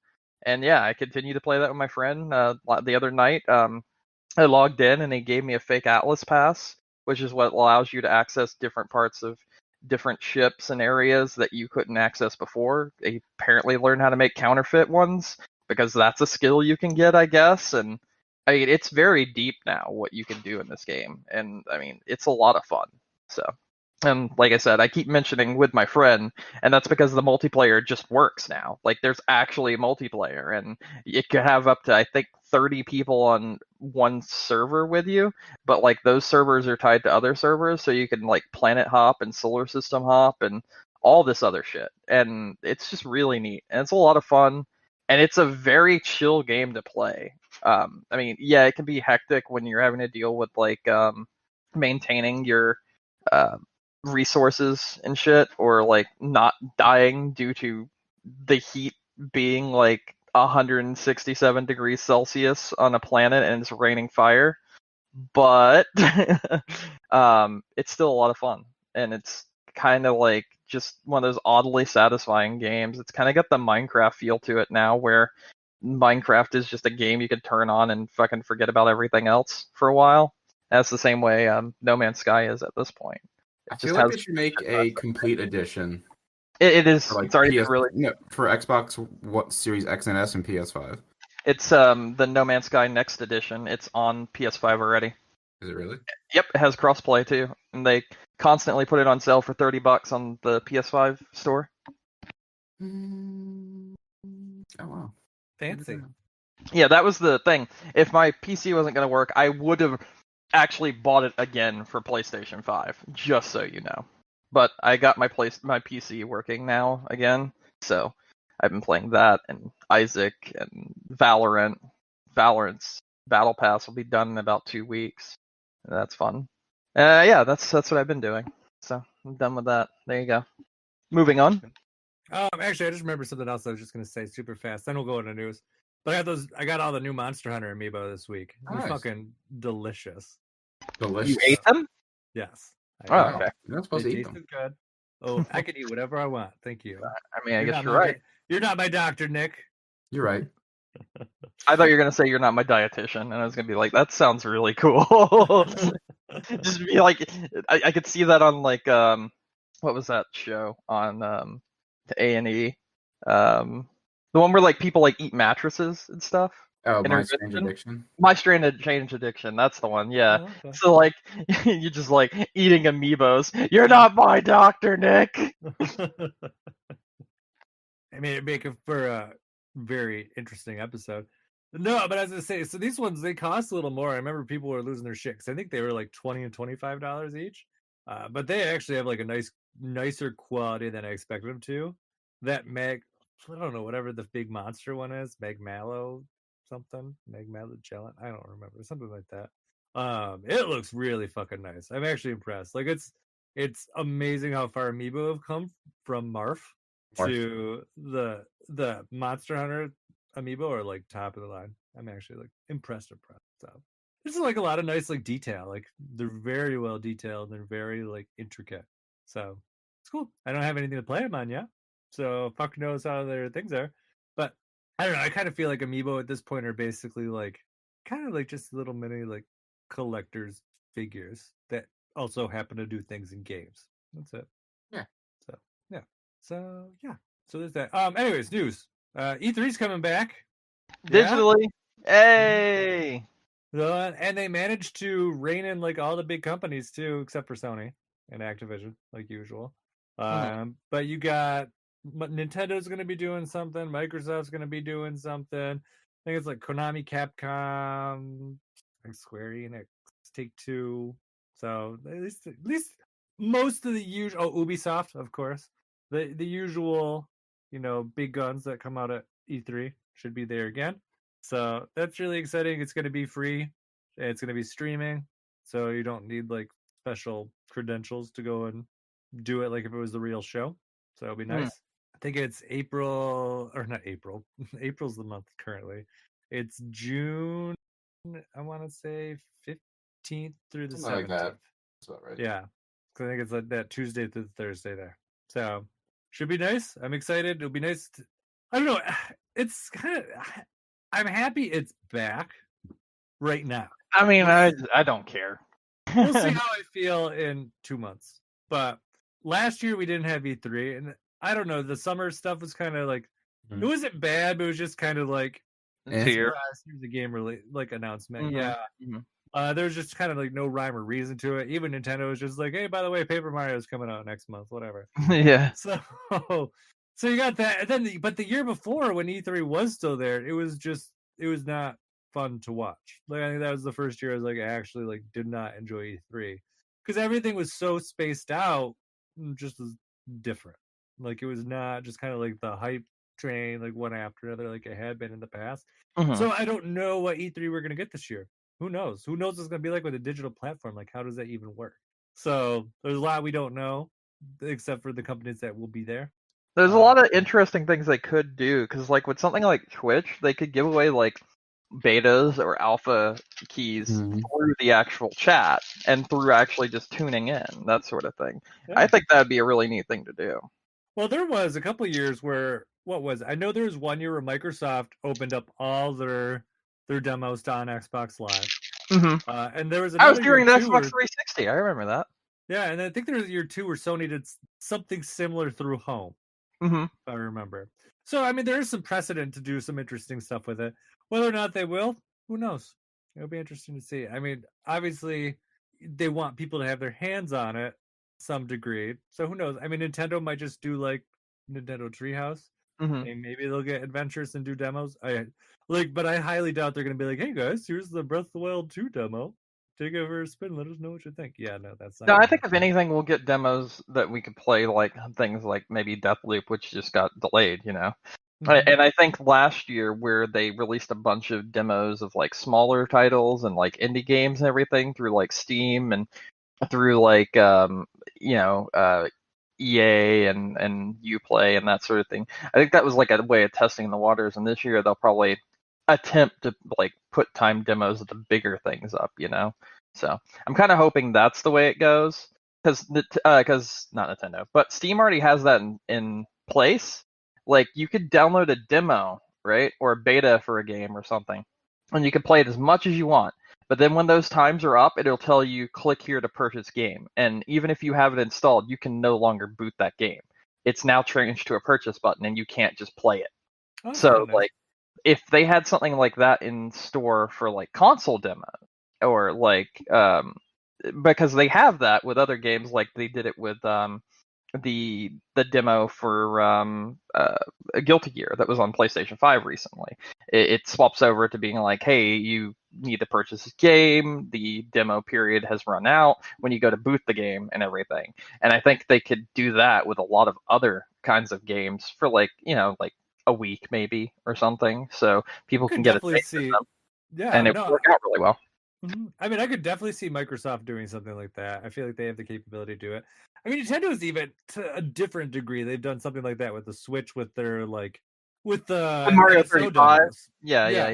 And yeah, I continue to play that with my friend. The other night, I logged in and he gave me a fake Atlas pass, which is what allows you to access different parts of different ships and areas that you couldn't access before. They apparently learned how to make counterfeit ones because that's a skill you can get, I guess. And I mean, it's very deep now what you can do in this game, and I mean, it's a lot of fun. So, and like I said, I keep mentioning with my friend, and that's because the multiplayer just works now. Like, there's actually multiplayer, and it could have up to, I think, 30 people on one server with you, but like those servers are tied to other servers, so you can like planet hop and solar system hop and all this other shit. And it's just really neat, and it's a lot of fun, and it's a very chill game to play. I mean, yeah, it can be hectic when you're having to deal with like maintaining your resources and shit, or like not dying due to the heat being like 167 degrees Celsius on a planet and it's raining fire. But it's still a lot of fun, and it's kind of like just one of those oddly satisfying games. It's kind of got the Minecraft feel to it now, where Minecraft is just a game you could turn on and fucking forget about everything else for a while. That's the same way No Man's Sky is at this point. I feel like they should make a complete edition. It is. Like it's already really for Xbox, what Series X and S and PS5. It's the No Man's Sky Next Edition. It's on PS5 already. Is it really? Yep, it has crossplay too, and they constantly put it on sale for $30 on the PS5 store. Oh wow, fancy. Yeah, that was the thing. If my PC wasn't going to work, I would have actually bought it again for PlayStation 5, just so you know. But I got my PC working now again, so I've been playing that and Isaac and Valorant. Valorant's Battle Pass will be done in about 2 weeks. That's fun. Yeah, that's what I've been doing. So I'm done with that. There you go. Moving on. Actually, I just remembered something else I was just gonna say super fast. Then we'll go into news. But I got all the new Monster Hunter amiibo this week. They're Nice. fucking delicious. Delicious. You ate them? Yes. Oh, okay. You're not supposed to They eat them. tasted good. Oh, I can eat whatever I want. Thank you. I mean, I guess not you're my- right. You're not my doctor, Nick. You're right. I thought you were gonna say you're not my dietitian, and I was gonna be like, that sounds really cool. Just be like, I could see that on like what was that show on the A&E? The one where like people like eat mattresses and stuff. Oh, My Intervention? Strange Addiction. My Strange Addiction. That's the one. Yeah. Oh, okay. So like you just like eating amiibos. You're not my doctor, Nick. I mean, it'd make it for a very interesting episode. No, but as I say, so these ones, they cost a little more. I remember people were losing their shit because I think they were like $20 and $25 each. But they actually have like a nicer quality than I expected them to. That I don't know, whatever the big monster one is, Magmallow something, Magmallow, I don't remember, something like that. It looks really fucking nice. I'm actually impressed. Like it's amazing how far amiibo have come from Marf to the Monster Hunter amiibo are like top of the line. I'm actually like impressed. So this is like a lot of nice like detail. Like they're very well detailed. They're very like intricate. So it's cool. I don't have anything to play them on yet, so fuck knows how their things are. But I don't know. I kind of feel like amiibo at this point are basically like kind of like just little mini like collectors figures that also happen to do things in games. That's it. Yeah. So yeah. So there's that. Anyways, news. E3's coming back Digitally. Hey. and they managed to rein in like all the big companies too, except for Sony and Activision, like usual. But you got Nintendo's going to be doing something. Microsoft's going to be doing something. I think it's like Konami, Capcom, like Square Enix, Take-Two. So at least most of the usual. Oh, Ubisoft, of course. The usual, big guns that come out at E3 should be there again. So that's really exciting. It's going to be free. It's going to be streaming. So you don't need like special credentials to go and do it like if it was the real show. So it'll be nice. I think it's April, or not April. April's the month currently. It's June, I want to say 15th through the Something 17th. like that. That's about right. Yeah. I think it's like that Tuesday through Thursday there. So should be nice. I'm excited. It'll be nice. I don't know. It's kind of, I'm happy it's back right now. I mean, I don't care. We'll see how I feel in 2 months. But last year we didn't have E3, and I don't know. The summer stuff was kind of like, it wasn't bad, but it was just kind of like, Here. here's the game like announcement. Mhm. Yeah. Mhm. There's just kind of like no rhyme or reason to it. Even Nintendo was just like, hey, by the way, Paper Mario is coming out next month, whatever. Yeah. So you got that. And then but the year before when E3 was still there, it was not fun to watch. Like I think that was the first year I was like, I actually like did not enjoy E3 because everything was so spaced out, just as different. Like it was not just kind of like the hype train, like one after another, like it had been in the past. Mhm. So I don't know what E3 we're gonna get this year. Who knows? Who knows what it's gonna be like with a digital platform? Like how does that even work? So there's a lot we don't know, except for the companies that will be there. There's a lot of interesting things they could do because, like, with something like Twitch, they could give away like betas or alpha keys through the actual chat and through actually just tuning in, that sort of thing. Yeah. I think that would be a really neat thing to do. Well, there was a couple of years where I know there was 1 year where Microsoft opened up all their demos to on Xbox Live, and there was I was another doing the year too Xbox where, 360. I remember that. yeah, and I think there was year 2 where Sony did something similar through Home. If I remember. So I mean, there is some precedent to do some interesting stuff with it. Whether or not they will, who knows? It'll be interesting to see. I mean, obviously, they want people to have their hands on it some degree. So who knows? I mean, Nintendo might just do like Nintendo Treehouse. And maybe they'll get adventures and do demos. But I highly doubt they're going to be like, "Hey guys, here's the Breath of the Wild 2 demo. Take it for a spin. Let us know what you think." Yeah, no, that's not. No, I think if anything, we'll get demos that we could play, like things like maybe Deathloop, which just got delayed, you know. And I think last year, where they released a bunch of demos of like smaller titles and like indie games and everything through like Steam and through like EA and Uplay and that sort of thing. I think that was like a way of testing the waters. And this year they'll probably attempt to like put time demos of the bigger things up, you know. So I'm kind of hoping that's the way it goes, because not Nintendo, but Steam already has that in place. Like you could download a demo, right, or a beta for a game or something, and you can play it as much as you want. But then when those times are up, it'll tell you click here to purchase game. And even if you have it installed, you can no longer boot that game. It's now changed to a purchase button, and you can't just play it. Oh, So nice. like, if they had something like that in store for like console demos, or like because they have that with other games, like they did it with the demo for Guilty Gear that was on PlayStation 5 recently. It swaps over to being like, hey, you need to purchase this game. The demo period has run out when you go to boot the game and everything. And I think they could do that with a lot of other kinds of games for like, you know, like a week maybe or something, so people can get a taste of them. Yeah, and it would work out really well. I mean, I could definitely see Microsoft doing something like that. I feel like they have the capability to do it. I mean, Nintendo is even to a different degree. They've done something like that with the Switch, with their like with the Mario NSO 35. demos. Yeah.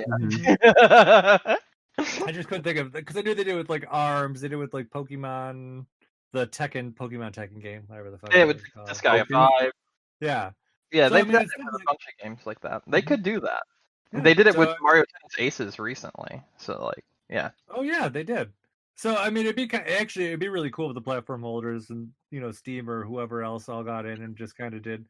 I just couldn't think of, because I knew they did it with like ARMS. They did it with like Pokemon, the Pokemon Tekken game, whatever the fuck. Yeah, with Disgaea 5. Yeah. Yeah, So, they've I mean, done it it's with a bunch of games like that. They could do that. Yeah, They did it so, with Mario Tennis Aces recently. So like, yeah. Oh yeah, they did. So I mean, it'd be really cool if the platform holders and, you know, Steam or whoever else all got in and just kind of did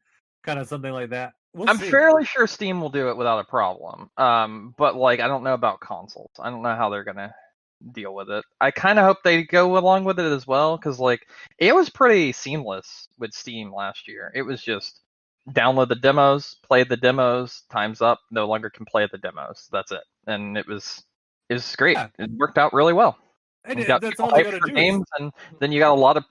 something like that. I'm fairly sure Steam will do it without a problem. But like, I don't know about consoles. I don't know how they're gonna deal with it. I kind of hope they go along with it as well, because like, it was pretty seamless with Steam last year. It was just download the demos, play the demos, time's up, no longer can play the demos. That's it. And it was great. Yeah. It worked out really well. And you got that's all they gotta do games, and then you got a lot of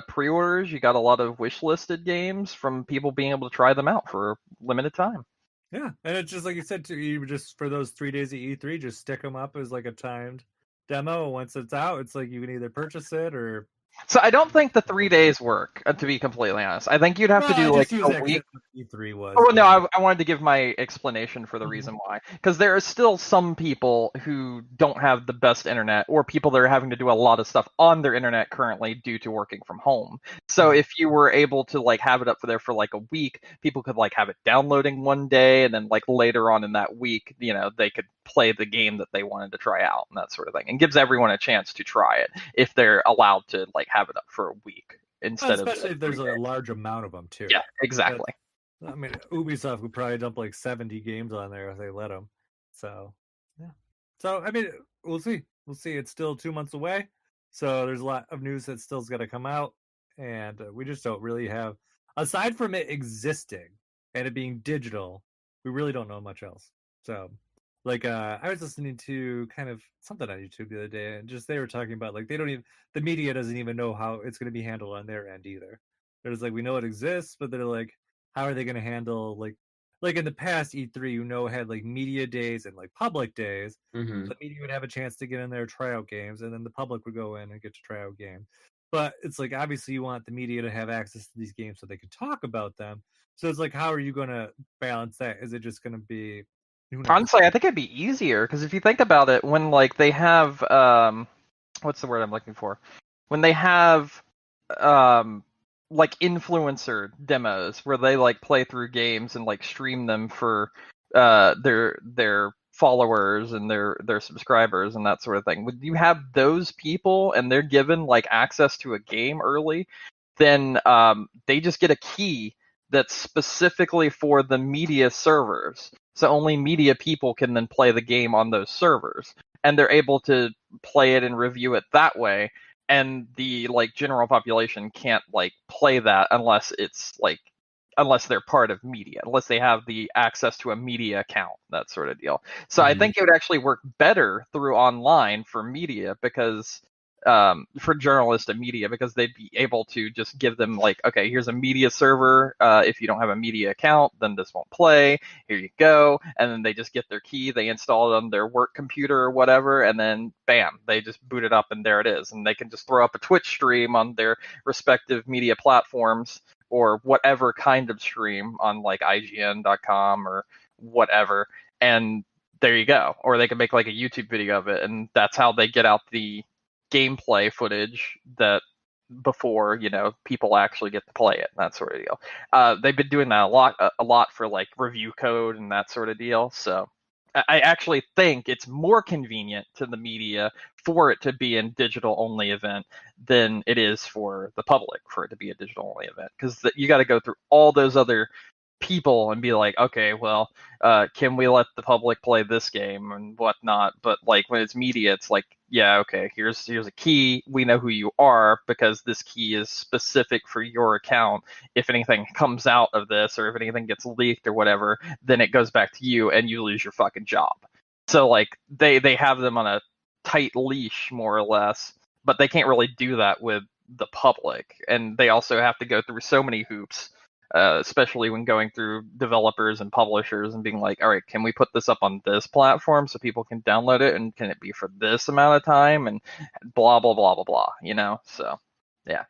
pre-orders. You got a lot of wish-listed games from people being able to try them out for a limited time. Yeah, and it's just like you said, you just for those 3 days of E3, just stick them up as like a timed demo. Once it's out, it's like you can either purchase it or So I don't think the 3 days work, to be completely honest. I think you'd have to do like a week. E3 was. Oh no, I wanted to give my explanation for the reason why. Because there are still some people who don't have the best internet, or people that are having to do a lot of stuff on their internet currently due to working from home. So if you were able to like have it up for there for like a week, people could like have it downloading one day, and then like later on in that week, you know, they could play the game that they wanted to try out and that sort of thing, and gives everyone a chance to try it if they're allowed to like have it up for a week instead especially of if there's a large amount of them too. Yeah, exactly. I mean, Ubisoft would probably dump like 70 games on there if they let them. So, yeah. So, I mean, we'll see. We'll see. It's still 2 months away. So, there's a lot of news that still's got to come out. And we just don't really have, aside from it existing and it being digital, we really don't know much else. So, like, I was listening to kind of something on YouTube the other day, and just they were talking about, like, they don't even, the media doesn't even know how it's going to be handled on their end either. They're just like, we know it exists, but they're like, how are they going to handle like in the past E3, you know, had like media days and like public days. Mm-hmm. The media would have a chance to get in there, try out games, and then the public would go in and get to try out games. But it's like obviously you want the media to have access to these games so they can talk about them. So it's like, how are you going to balance that? Is it just going to be? Honestly, I think it'd be easier because if you think about it, when like they have what's the word I'm looking for? When they have like influencer demos where they like play through games and like stream them for their followers and their subscribers and that sort of thing. Would you have those people and they're given like access to a game early, then they just get a key that's specifically for the media servers. So only media people can then play the game on those servers, and they're able to play it and review it that way. And the like general population can't like play that unless it's like unless they're part of media, unless they have the access to a media account, that sort of deal. So I think it would actually work better through online for media because for journalists and media, because they'd be able to just give them like, okay, here's a media server. If you don't have a media account, then this won't play. Here you go. And then they just get their key, they install it on their work computer or whatever, and then bam, they just boot it up and there it is. And they can just throw up a Twitch stream on their respective media platforms or whatever kind of stream on like IGN.com or whatever. And there you go. Or they can make like a YouTube video of it, and that's how they get out the gameplay footage that before, you know, people actually get to play it and that sort of deal. They've been doing that a lot for like review code and that sort of deal. So I actually think it's more convenient to the media for it to be a digital only event than it is for the public for it to be a digital only event, because you got to go through all those other people and be like, okay, well, can we let the public play this game and whatnot? But like when it's media, it's like, yeah, okay, here's a key. We know who you are because this key is specific for your account. If anything comes out of this or if anything gets leaked or whatever, then it goes back to you and you lose your fucking job. So like they have them on a tight leash more or less, but they can't really do that with the public. And they also have to go through so many hoops. Especially when going through developers and publishers and being like, all right, can we put this up on this platform so people can download it, and can it be for this amount of time, and blah blah blah blah blah, you know? So yeah.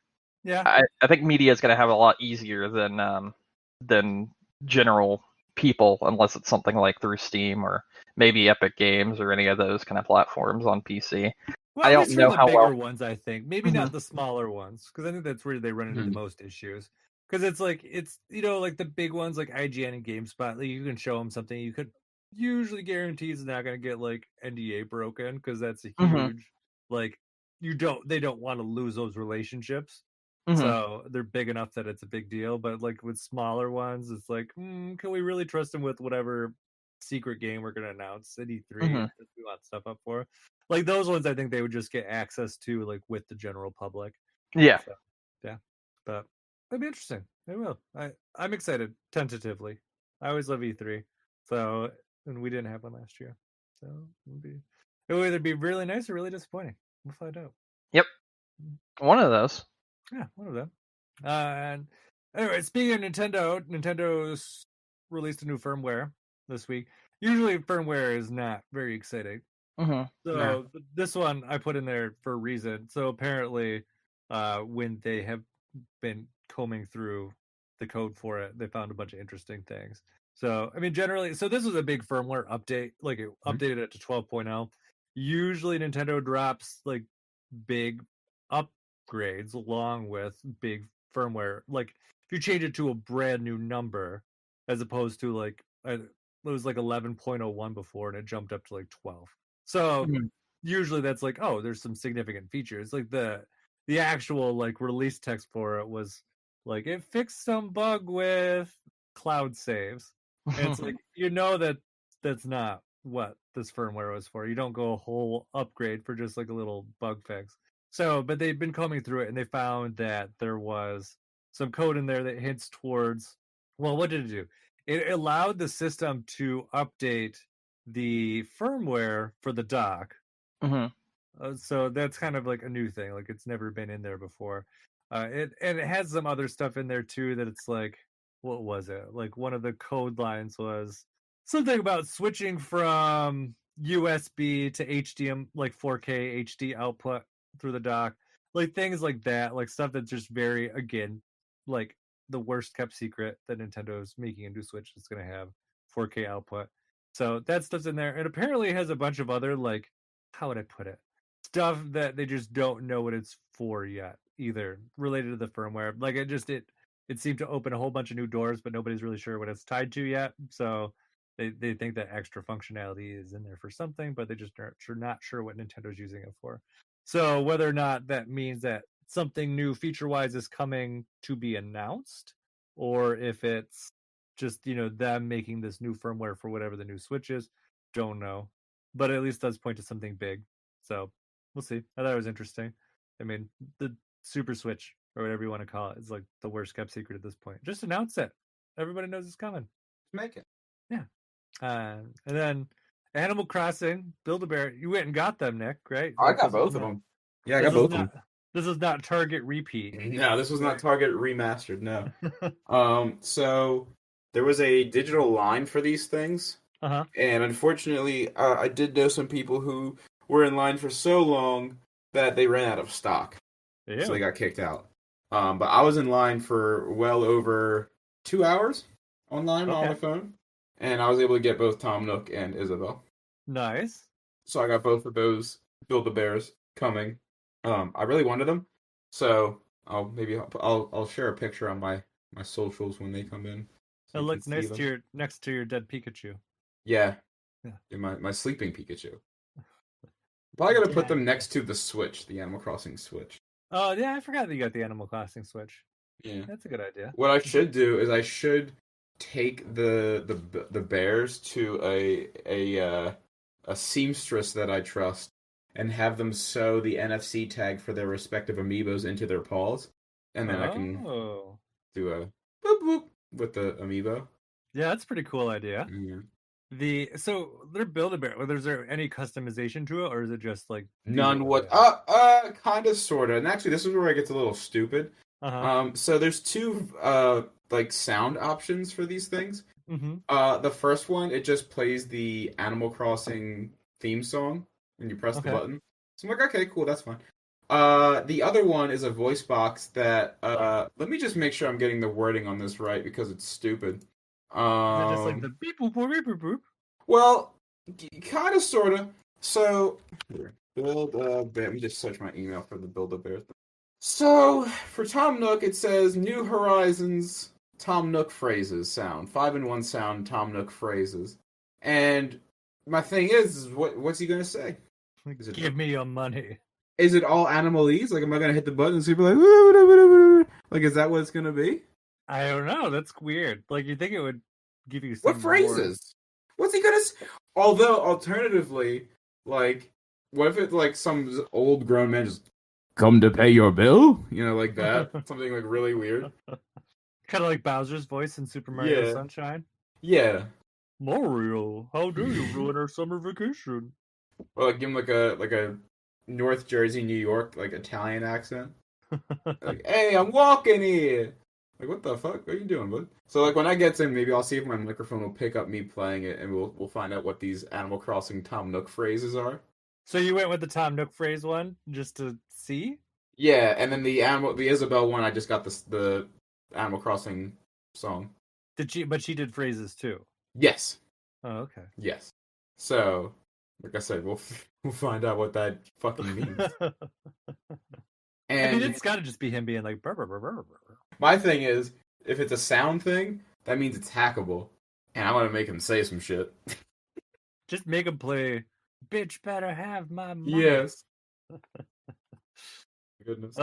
I think media is going to have it a lot easier than general people, unless it's something like through Steam or maybe Epic Games or any of those kind of platforms on PC. Well, I don't know the how bigger well ones, I think. Maybe not the smaller ones, because I think that's where they run into the most issues. Because it's like, it's, you know, like the big ones like IGN and GameSpot, like you can show them something you could usually guarantee is not going to get like NDA broken, because that's a huge, like, they don't want to lose those relationships. So they're big enough that it's a big deal. But like with smaller ones, it's like, can we really trust them with whatever secret game we're going to announce at E3 if we want stuff up for? Like those ones, I think they would just get access to like with the general public. Yeah. So, yeah. But it'd be interesting. It will. I'm excited, tentatively. I always love E3. So, and we didn't have one last year. So it will either be really nice or really disappointing. We'll find out. Yep. One of those. Yeah, one of them. And anyway, speaking of Nintendo, Nintendo's released a new firmware this week. Usually firmware is not very exciting. So this one I put in there for a reason. So apparently when they have been combing through the code for it, they found a bunch of interesting things. So, I mean, generally, so this was a big firmware update. Like, it updated it to 12.0. Usually, Nintendo drops like big upgrades along with big firmware. Like, if you change it to a brand new number, as opposed to like it was like 11.01 before, and it jumped up to like 12. So usually that's like, oh, there's some significant features. Like the actual like release text for it was like, it fixed some bug with cloud saves. And it's like, that that's not what this firmware was for. You don't go a whole upgrade for just like a little bug fix. So, but they've been combing through it, and they found that there was some code in there that hints towards, well, what did it do? It allowed the system to update the firmware for the dock. So that's kind of like a new thing. Like, it's never been in there before. It has some other stuff in there too that it's like, what was it? Like, one of the code lines was something about switching from USB to HDMI, like 4K HD output through the dock, like things like that, like stuff that's just very, again, like the worst kept secret that Nintendo's making a new Switch that's going to have 4K output. So that stuff's in there, and apparently it has a bunch of other, like, how would I put it? Stuff that they just don't know what it's for yet, either related to the firmware. Like, it seemed to open a whole bunch of new doors, but nobody's really sure what it's tied to yet. So they think that extra functionality is in there for something, but they just aren't not sure what Nintendo's using it for. So whether or not that means that something new feature-wise is coming to be announced, or if it's just, them making this new firmware for whatever the new Switch is, don't know. But at least does point to something big. So we'll see. I thought it was interesting. I mean, the Super Switch, or whatever you want to call it, is like the worst kept secret at this point. Just announce it. Everybody knows it's coming. Make it. Yeah. And then Animal Crossing, Build-A-Bear. You went and got them, Nick, right? I got both of them. Yeah, I got both of them. This is not Target repeat. No, this was not Target remastered. No. So there was a digital line for these things, and unfortunately, I did know some people who were in line for so long that they ran out of stock, so they got kicked out. But I was in line for well over 2 hours online on my phone, and I was able to get both Tom Nook and Isabel. Nice. So I got both of those Build-A-Bears coming. I really wanted them, so I'll share a picture on my socials when they come in. So it looks nice next to your dead Pikachu. Yeah. My sleeping Pikachu. Probably gotta put them next to the Switch, the Animal Crossing Switch. Oh yeah, I forgot that you got the Animal Crossing Switch. Yeah, that's a good idea. What I should do is I should take the bears to a seamstress that I trust, and have them sew the NFC tag for their respective amiibos into their paws, and then I can do a boop boop with the amiibo. Yeah, that's a pretty cool idea. Yeah. So they're Build-A-Bear. Is there any customization to it, or is it just like none? Kind of, sorta. And actually, this is where it gets a little stupid. So there's two like sound options for these things. The first one, it just plays the Animal Crossing theme song when you press the button. So I'm like, okay, cool, that's fine. The other one is a voice box that let me just make sure I'm getting the wording on this right because it's stupid. Is it just like the beep boop boop boop boop? Well, kind of, sort of. So, Build-A-Bear. Let me just search my email for the Build-A-Bear thing. So, for Tom Nook, it says New Horizons Tom Nook phrases sound. 5-in-1 sound Tom Nook phrases. And my thing is what's he going to say? Give me your money. Is it all animalese? Like, am I going to hit the button and people like, like, is that what it's going to be? I don't know. That's weird. Like, you think it would give you some what phrases? What's he gonna say? Although, alternatively, like, what if it's like some old grown man just come to pay your bill? You know, like that. Something like really weird. Kind of like Bowser's voice in Super Mario Sunshine. Yeah. Mario, how dare you ruin our summer vacation? Or like give him like a North Jersey, New York, like Italian accent. Like, hey, I'm walking here. Like, what the fuck are you doing, bud? So, like, when I get in, maybe I'll see if my microphone will pick up me playing it, and we'll find out what these Animal Crossing Tom Nook phrases are. So you went with the Tom Nook phrase one just to see? Yeah, and then the Isabel one, I just got the Animal Crossing song. But she did phrases too. Yes. Oh, okay. Yes. So, like I said, we'll find out what that fucking means. I mean, And it's got to just be him being like, "Brr, brr, brr, brr, brr." my thing is, if it's a sound thing, that means it's hackable, and I want to make him say some shit. Just make him play. Bitch, better have my money. Yes. Goodness.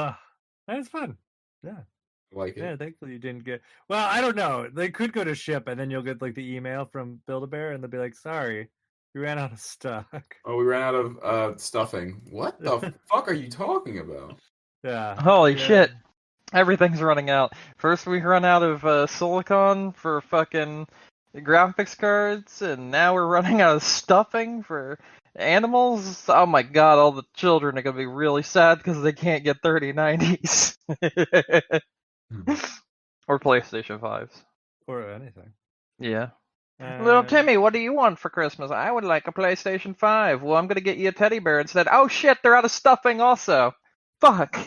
That's fun. Yeah. I like it. Yeah, thankfully you didn't get. Well, I don't know. They could go to ship, and then you'll get like the email from Build-A-Bear, and they'll be like, "Sorry, we ran out of stock." Oh, we ran out of stuffing. What the fuck are you talking about? Yeah. Holy shit. Everything's running out. First we run out of silicon for fucking graphics cards, and now we're running out of stuffing for animals. Oh my god, all the children are gonna be really sad because they can't get 3090s. Or PlayStation 5s. Or anything. Yeah. Little Timmy, what do you want for Christmas? I would like a PlayStation 5. Well, I'm gonna get you a teddy bear instead. Oh shit, they're out of stuffing also. Fuck.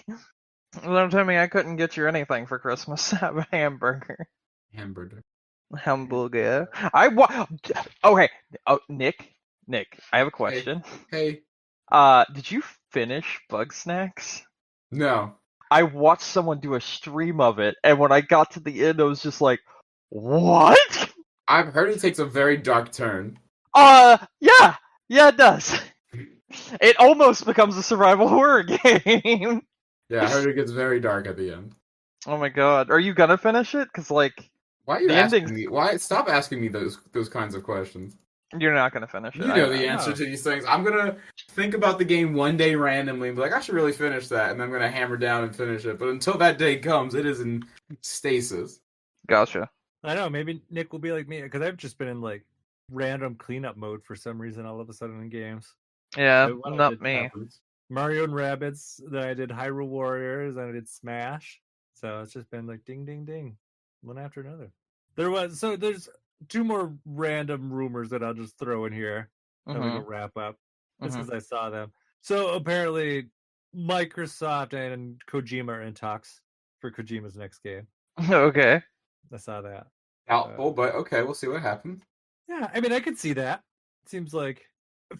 Little Timmy, I couldn't get you anything for Christmas. Have a hamburger. Hamburger. Hamburger. Okay. Oh, Nick, I have a question. Hey. Did you finish Bug Snacks? No. I watched someone do a stream of it, and when I got to the end, I was just like, what? I've heard it takes a very dark turn. Yeah, it does. It almost becomes a survival horror game. Yeah, I heard it gets very dark at the end. Oh my god, are you gonna finish it? Cause like, why are you asking me? Why stop asking me those kinds of questions? You're not gonna finish it. You know the answer to these things. I'm gonna think about the game one day randomly and be like, I should really finish that, and I'm gonna hammer down and finish it. But until that day comes, it is in stasis. Gotcha. I know, maybe Nick will be like me, because I've just been in like random cleanup mode for some reason all of a sudden in games. Yeah, not me. Happens. Mario and Rabbids, then I did Hyrule Warriors, and I did Smash. So it's just been like ding, ding, ding, one after another. There's two more random rumors that I'll just throw in here, and we can wrap up, just because I saw them. So apparently, Microsoft and Kojima are in talks for Kojima's next game. Okay. I saw that. Doubtful, but okay, we'll see what happens. Yeah, I mean, I could see that. It seems like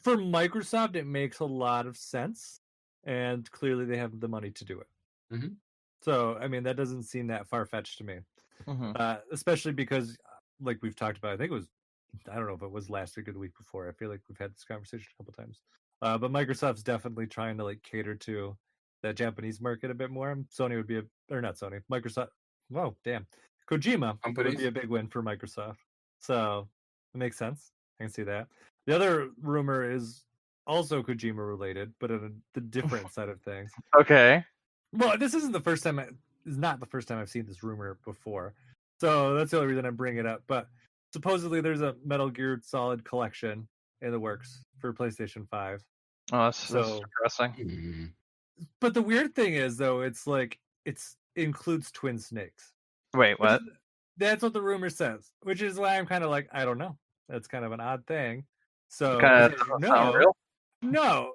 for Microsoft, it makes a lot of sense, and clearly they have the money to do it. Mm-hmm. So, I mean, that doesn't seem that far-fetched to me. Especially because, like we've talked about, I think it was, I don't know if it was last week or the week before. I feel like we've had this conversation a couple times. But Microsoft's definitely trying to like cater to that Japanese market a bit more. Sony would be or not Sony, Microsoft. Whoa, damn. Kojima would be a big win for Microsoft. So it makes sense. I can see that. The other rumor is also Kojima related, but on the different side of things. Okay. Well, this isn't the first time. It's not the first time I've seen this rumor before, so that's the only reason I bring it up. But supposedly, there's a Metal Gear Solid collection in the works for PlayStation 5. Oh, that's depressing. But the weird thing is, though, it's like it includes Twin Snakes. Wait, what? That's what the rumor says, which is why I'm kind of like, I don't know. That's kind of an odd thing. So sound real? No,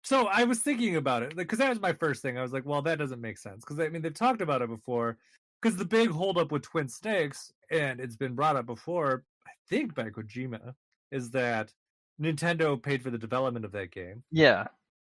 so I was thinking about it because that was my first thing. I was like, well, that doesn't make sense because I mean they've talked about it before. Because the big holdup with Twin Snakes, and it's been brought up before, I think by Kojima, is that Nintendo paid for the development of that game. Yeah.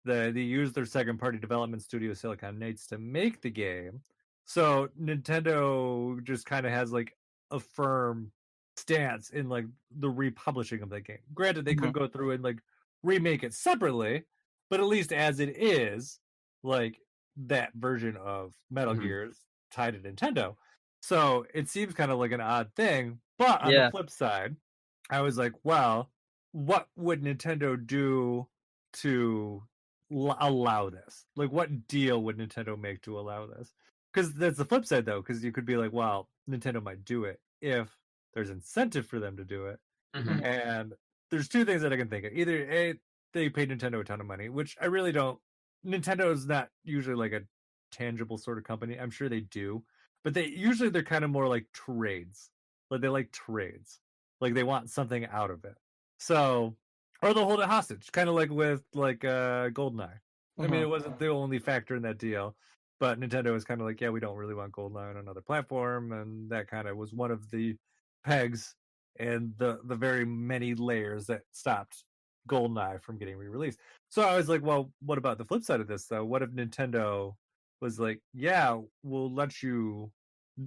They used their second-party development studio, Silicon Knights, to make the game. So Nintendo just kind of has like a firm stance in like the republishing of that game. Granted, they could go through and like remake it separately, but at least as it is, like that version of Metal Gear is tied to Nintendo. So it seems kind of like an odd thing. But on the flip side, I was like, well, what would Nintendo do to allow this? Like, what deal would Nintendo make to allow this? Because that's the flip side, though, because you could be like, well, Nintendo might do it if there's incentive for them to do it. And there's two things that I can think of. Either A, they paid Nintendo a ton of money, which I really don't. Nintendo is not usually like a tangible sort of company. I'm sure they do, but they're kind of more like trades. Like they like trades. Like they want something out of it. So, or they'll hold it hostage, kind of like with like GoldenEye. I mean, it wasn't the only factor in that deal, but Nintendo was kind of like, yeah, we don't really want GoldenEye on another platform, and that kind of was one of the pegs and the very many layers that stopped GoldenEye from getting re-released. So I was like, well, what about the flip side of this though? What if Nintendo was like, yeah, we'll let you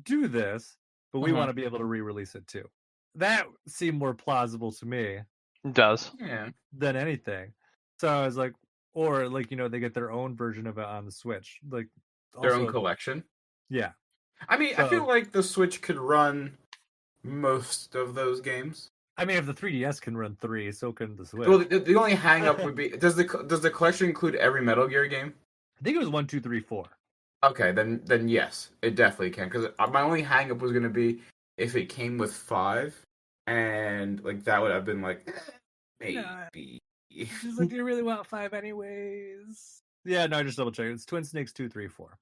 do this, but we want to be able to re-release it too. That seemed more plausible to me It does. Yeah. than anything. So I was like, or like, they get their own version of it on the Switch, like Their also, own collection. yeah. I mean, I So- feel like the Switch could run most of those games. I mean, if the 3DS can run 3, so can the Switch. Well, the only hang up would be does the collection include every Metal Gear game? I think it was 1, 2, 3, 4. Okay, then yes, it definitely can. Because my only hang up was going to be if it came with 5, and like that would have been like maybe. She's like, you really want 5 anyways? Yeah, no, I just double checked. It's Twin Snakes 2, 3, 4.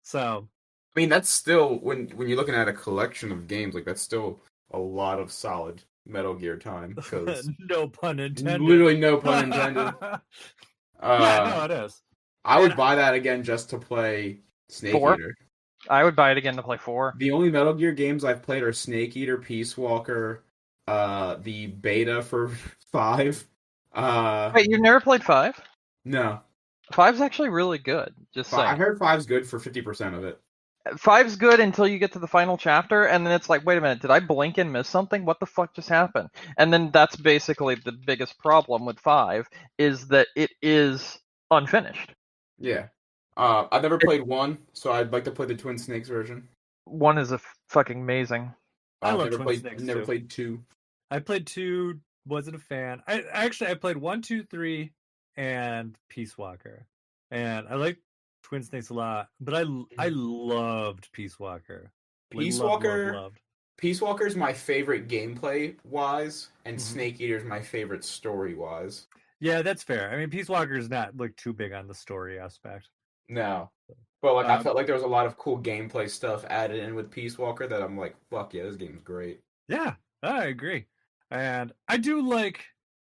So I mean, that's still when you're looking at a collection of games, like that's still a lot of solid Metal Gear time. Because no pun intended. literally no pun intended. Yeah, no, it is. I would buy that again just to play Snake 4? Eater. I would buy it again to play 4. The only Metal Gear games I've played are Snake Eater, Peace Walker, the beta for 5. Wait, you've never played 5? No. 5's actually really good. Just I saying. heard 5's good for 50% of it. 5's good until you get to the final chapter, and then it's like, wait a minute, did I blink and miss something? What the fuck just happened? And then that's basically the biggest problem with 5, is that it is unfinished. Yeah. I've never played 1, so I'd like to play the Twin Snakes version. 1 is fucking amazing. I love never Twin played, Snakes, never too. played 2. I played 2, wasn't a fan. I played 1, 2, 3, and Peace Walker. And I like Twin Snakes a lot, but I loved Peace Walker. Peace Loved, Walker. loved. Peace Walker's my favorite gameplay wise, and Mhm. Snake Eater's my favorite story wise. Yeah, that's fair. I mean, Peace Walker's not like too big on the story aspect. No. But like I Um, felt like there was a lot of cool gameplay stuff added in with Peace Walker that I'm like, fuck yeah, this game's great. Yeah, I agree. And I do like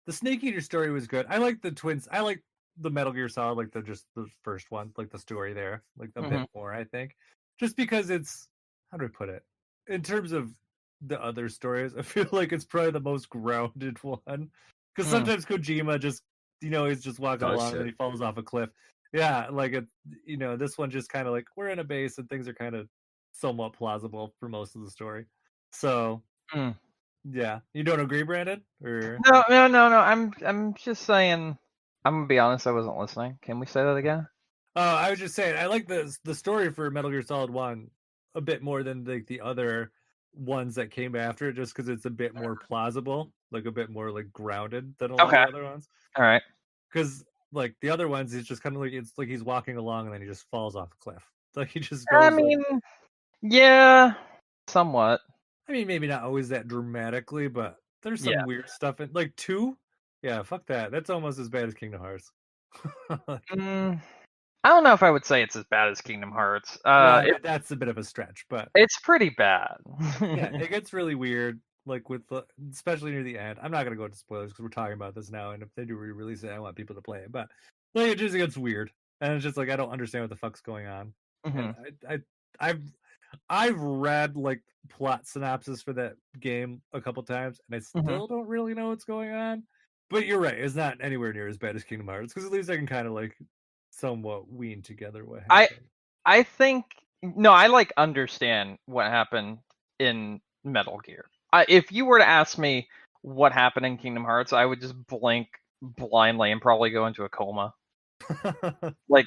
the Snake Eater story was good. I like the twins. I like the Metal Gear Solid, like just the first one, like the story there, like a bit more, I think. Just because it's, how do I put it? In terms of the other stories, I feel like it's probably the most grounded one. Because sometimes Kojima just, he's just walking Does along shit. and he falls off a cliff. Yeah, like this one just kind of like we're in a base and things are kind of somewhat plausible for most of the story. So, yeah, you don't agree, Brandon? Or No. I'm just saying. I'm gonna be honest. I wasn't listening. Can we say that again? I was just saying I like the story for Metal Gear Solid 1 a bit more than the other ones that came after it, just because it's a bit more plausible, like a bit more like grounded than a lot of the other ones. All right. Because like the other ones, it's just kind of like it's like he's walking along and then he just falls off a cliff. Like he just goes. I mean, yeah, somewhat. I mean, maybe not always that dramatically, but there's some weird stuff in like 2. Yeah, fuck that. That's almost as bad as Kingdom Hearts. I don't know if I would say it's as bad as Kingdom Hearts. That's a bit of a stretch, but it's pretty bad. yeah, it gets really weird, like with especially near the end. I'm not gonna go into spoilers because we're talking about this now, and if they do re-release it, I want people to play it. But like, it just gets weird, and it's just like I don't understand what the fuck's going on. And I've read like plot synopsis for that game a couple times, and I still don't really know what's going on. But you're right; it's not anywhere near as bad as Kingdom Hearts because at least I can kind of like somewhat wean together what happened. I think no, I like understand what happened in Metal Gear. If you were to ask me what happened in Kingdom Hearts, I would just blink blindly and probably go into a coma. Like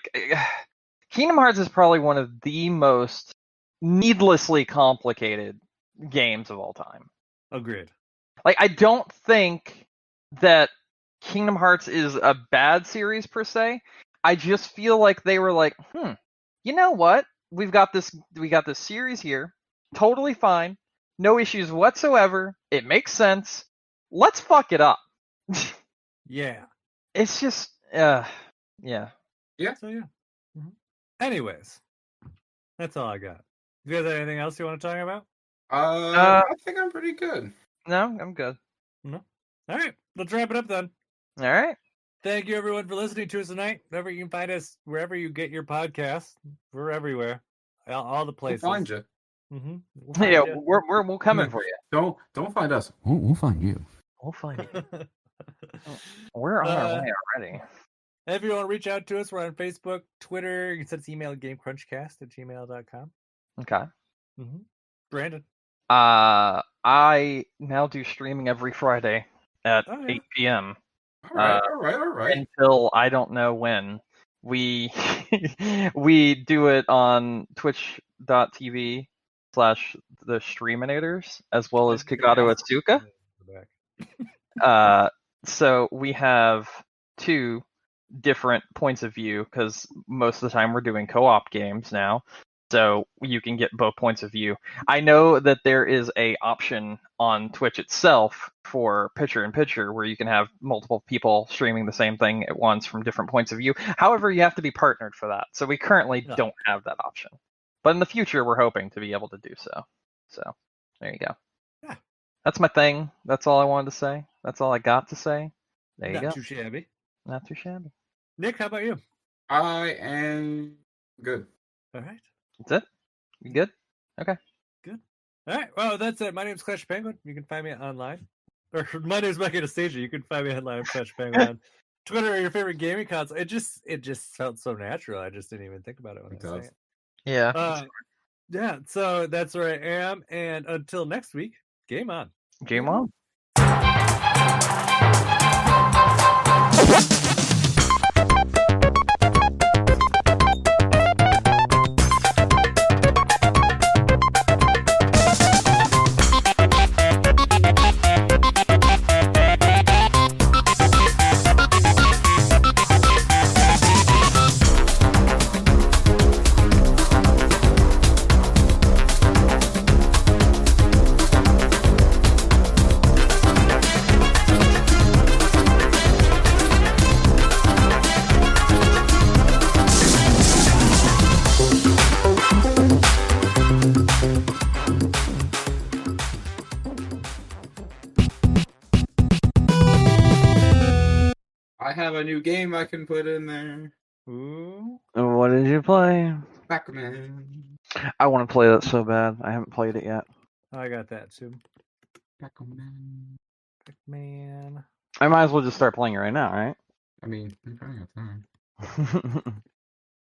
Kingdom Hearts is probably one of the most needlessly complicated games of all time. Agreed. Like I don't think that Kingdom Hearts is a bad series per se. I just feel like they were like, you know what? We got this series here. Totally fine. No issues whatsoever. It makes sense. Let's fuck it up. Yeah. It's just yeah. So yeah. Anyways, that's all I got. You guys have anything else you want to talk about? I think I'm pretty good. No, I'm good. No. All right. Let's wrap it up then. All right. Thank you, everyone, for listening to us tonight. Remember, you can find us wherever you get your podcasts. We're everywhere, all the We'll places. find you. Mm-hmm. Yeah, we'll come in for you. Don't find us. We'll find you. We'll find you. We're on our way already. If you want to reach out to us, we're on Facebook, Twitter. You can send us an email at gamecrunchcast@gmail.com. Okay. Mm-hmm. Brandon. I now do streaming every Friday at 8 p.m. All right. Until I don't know when. We we do it on twitch.tv/the Streaminators as well as Kagato Atsuka. So we have two different points of view because most of the time we're doing co-op games now. So you can get both points of view. I know that there is a option on Twitch itself for picture-in-picture where you can have multiple people streaming the same thing at once from different points of view. However, you have to be partnered for that. So we currently don't have that option. But in the future, we're hoping to be able to do so. So there you go. Yeah. That's my thing. That's all I wanted to say. That's all I got to say. There you go. Not too shabby. Not too shabby. Nick, how about you? I am good. All right. That's it? You good? Okay. Good. All right. Well, that's it. My name's Clash Penguin. You can find me online. Or my name's Mike Anastasia. You can find me online at Clash Penguin on Twitter or your favorite gaming console. It just felt so natural. I just didn't even think about it when I was saying it. Yeah. Yeah. So that's where I am. And until next week, game on. Game on. I have a new game I can put in there. Ooh. What did you play? PAC-MAN. I want to play that so bad. I haven't played it yet. I got that too. PAC-MAN. Man. I might as well just start playing it right now, right? I mean, I'm trying to have time.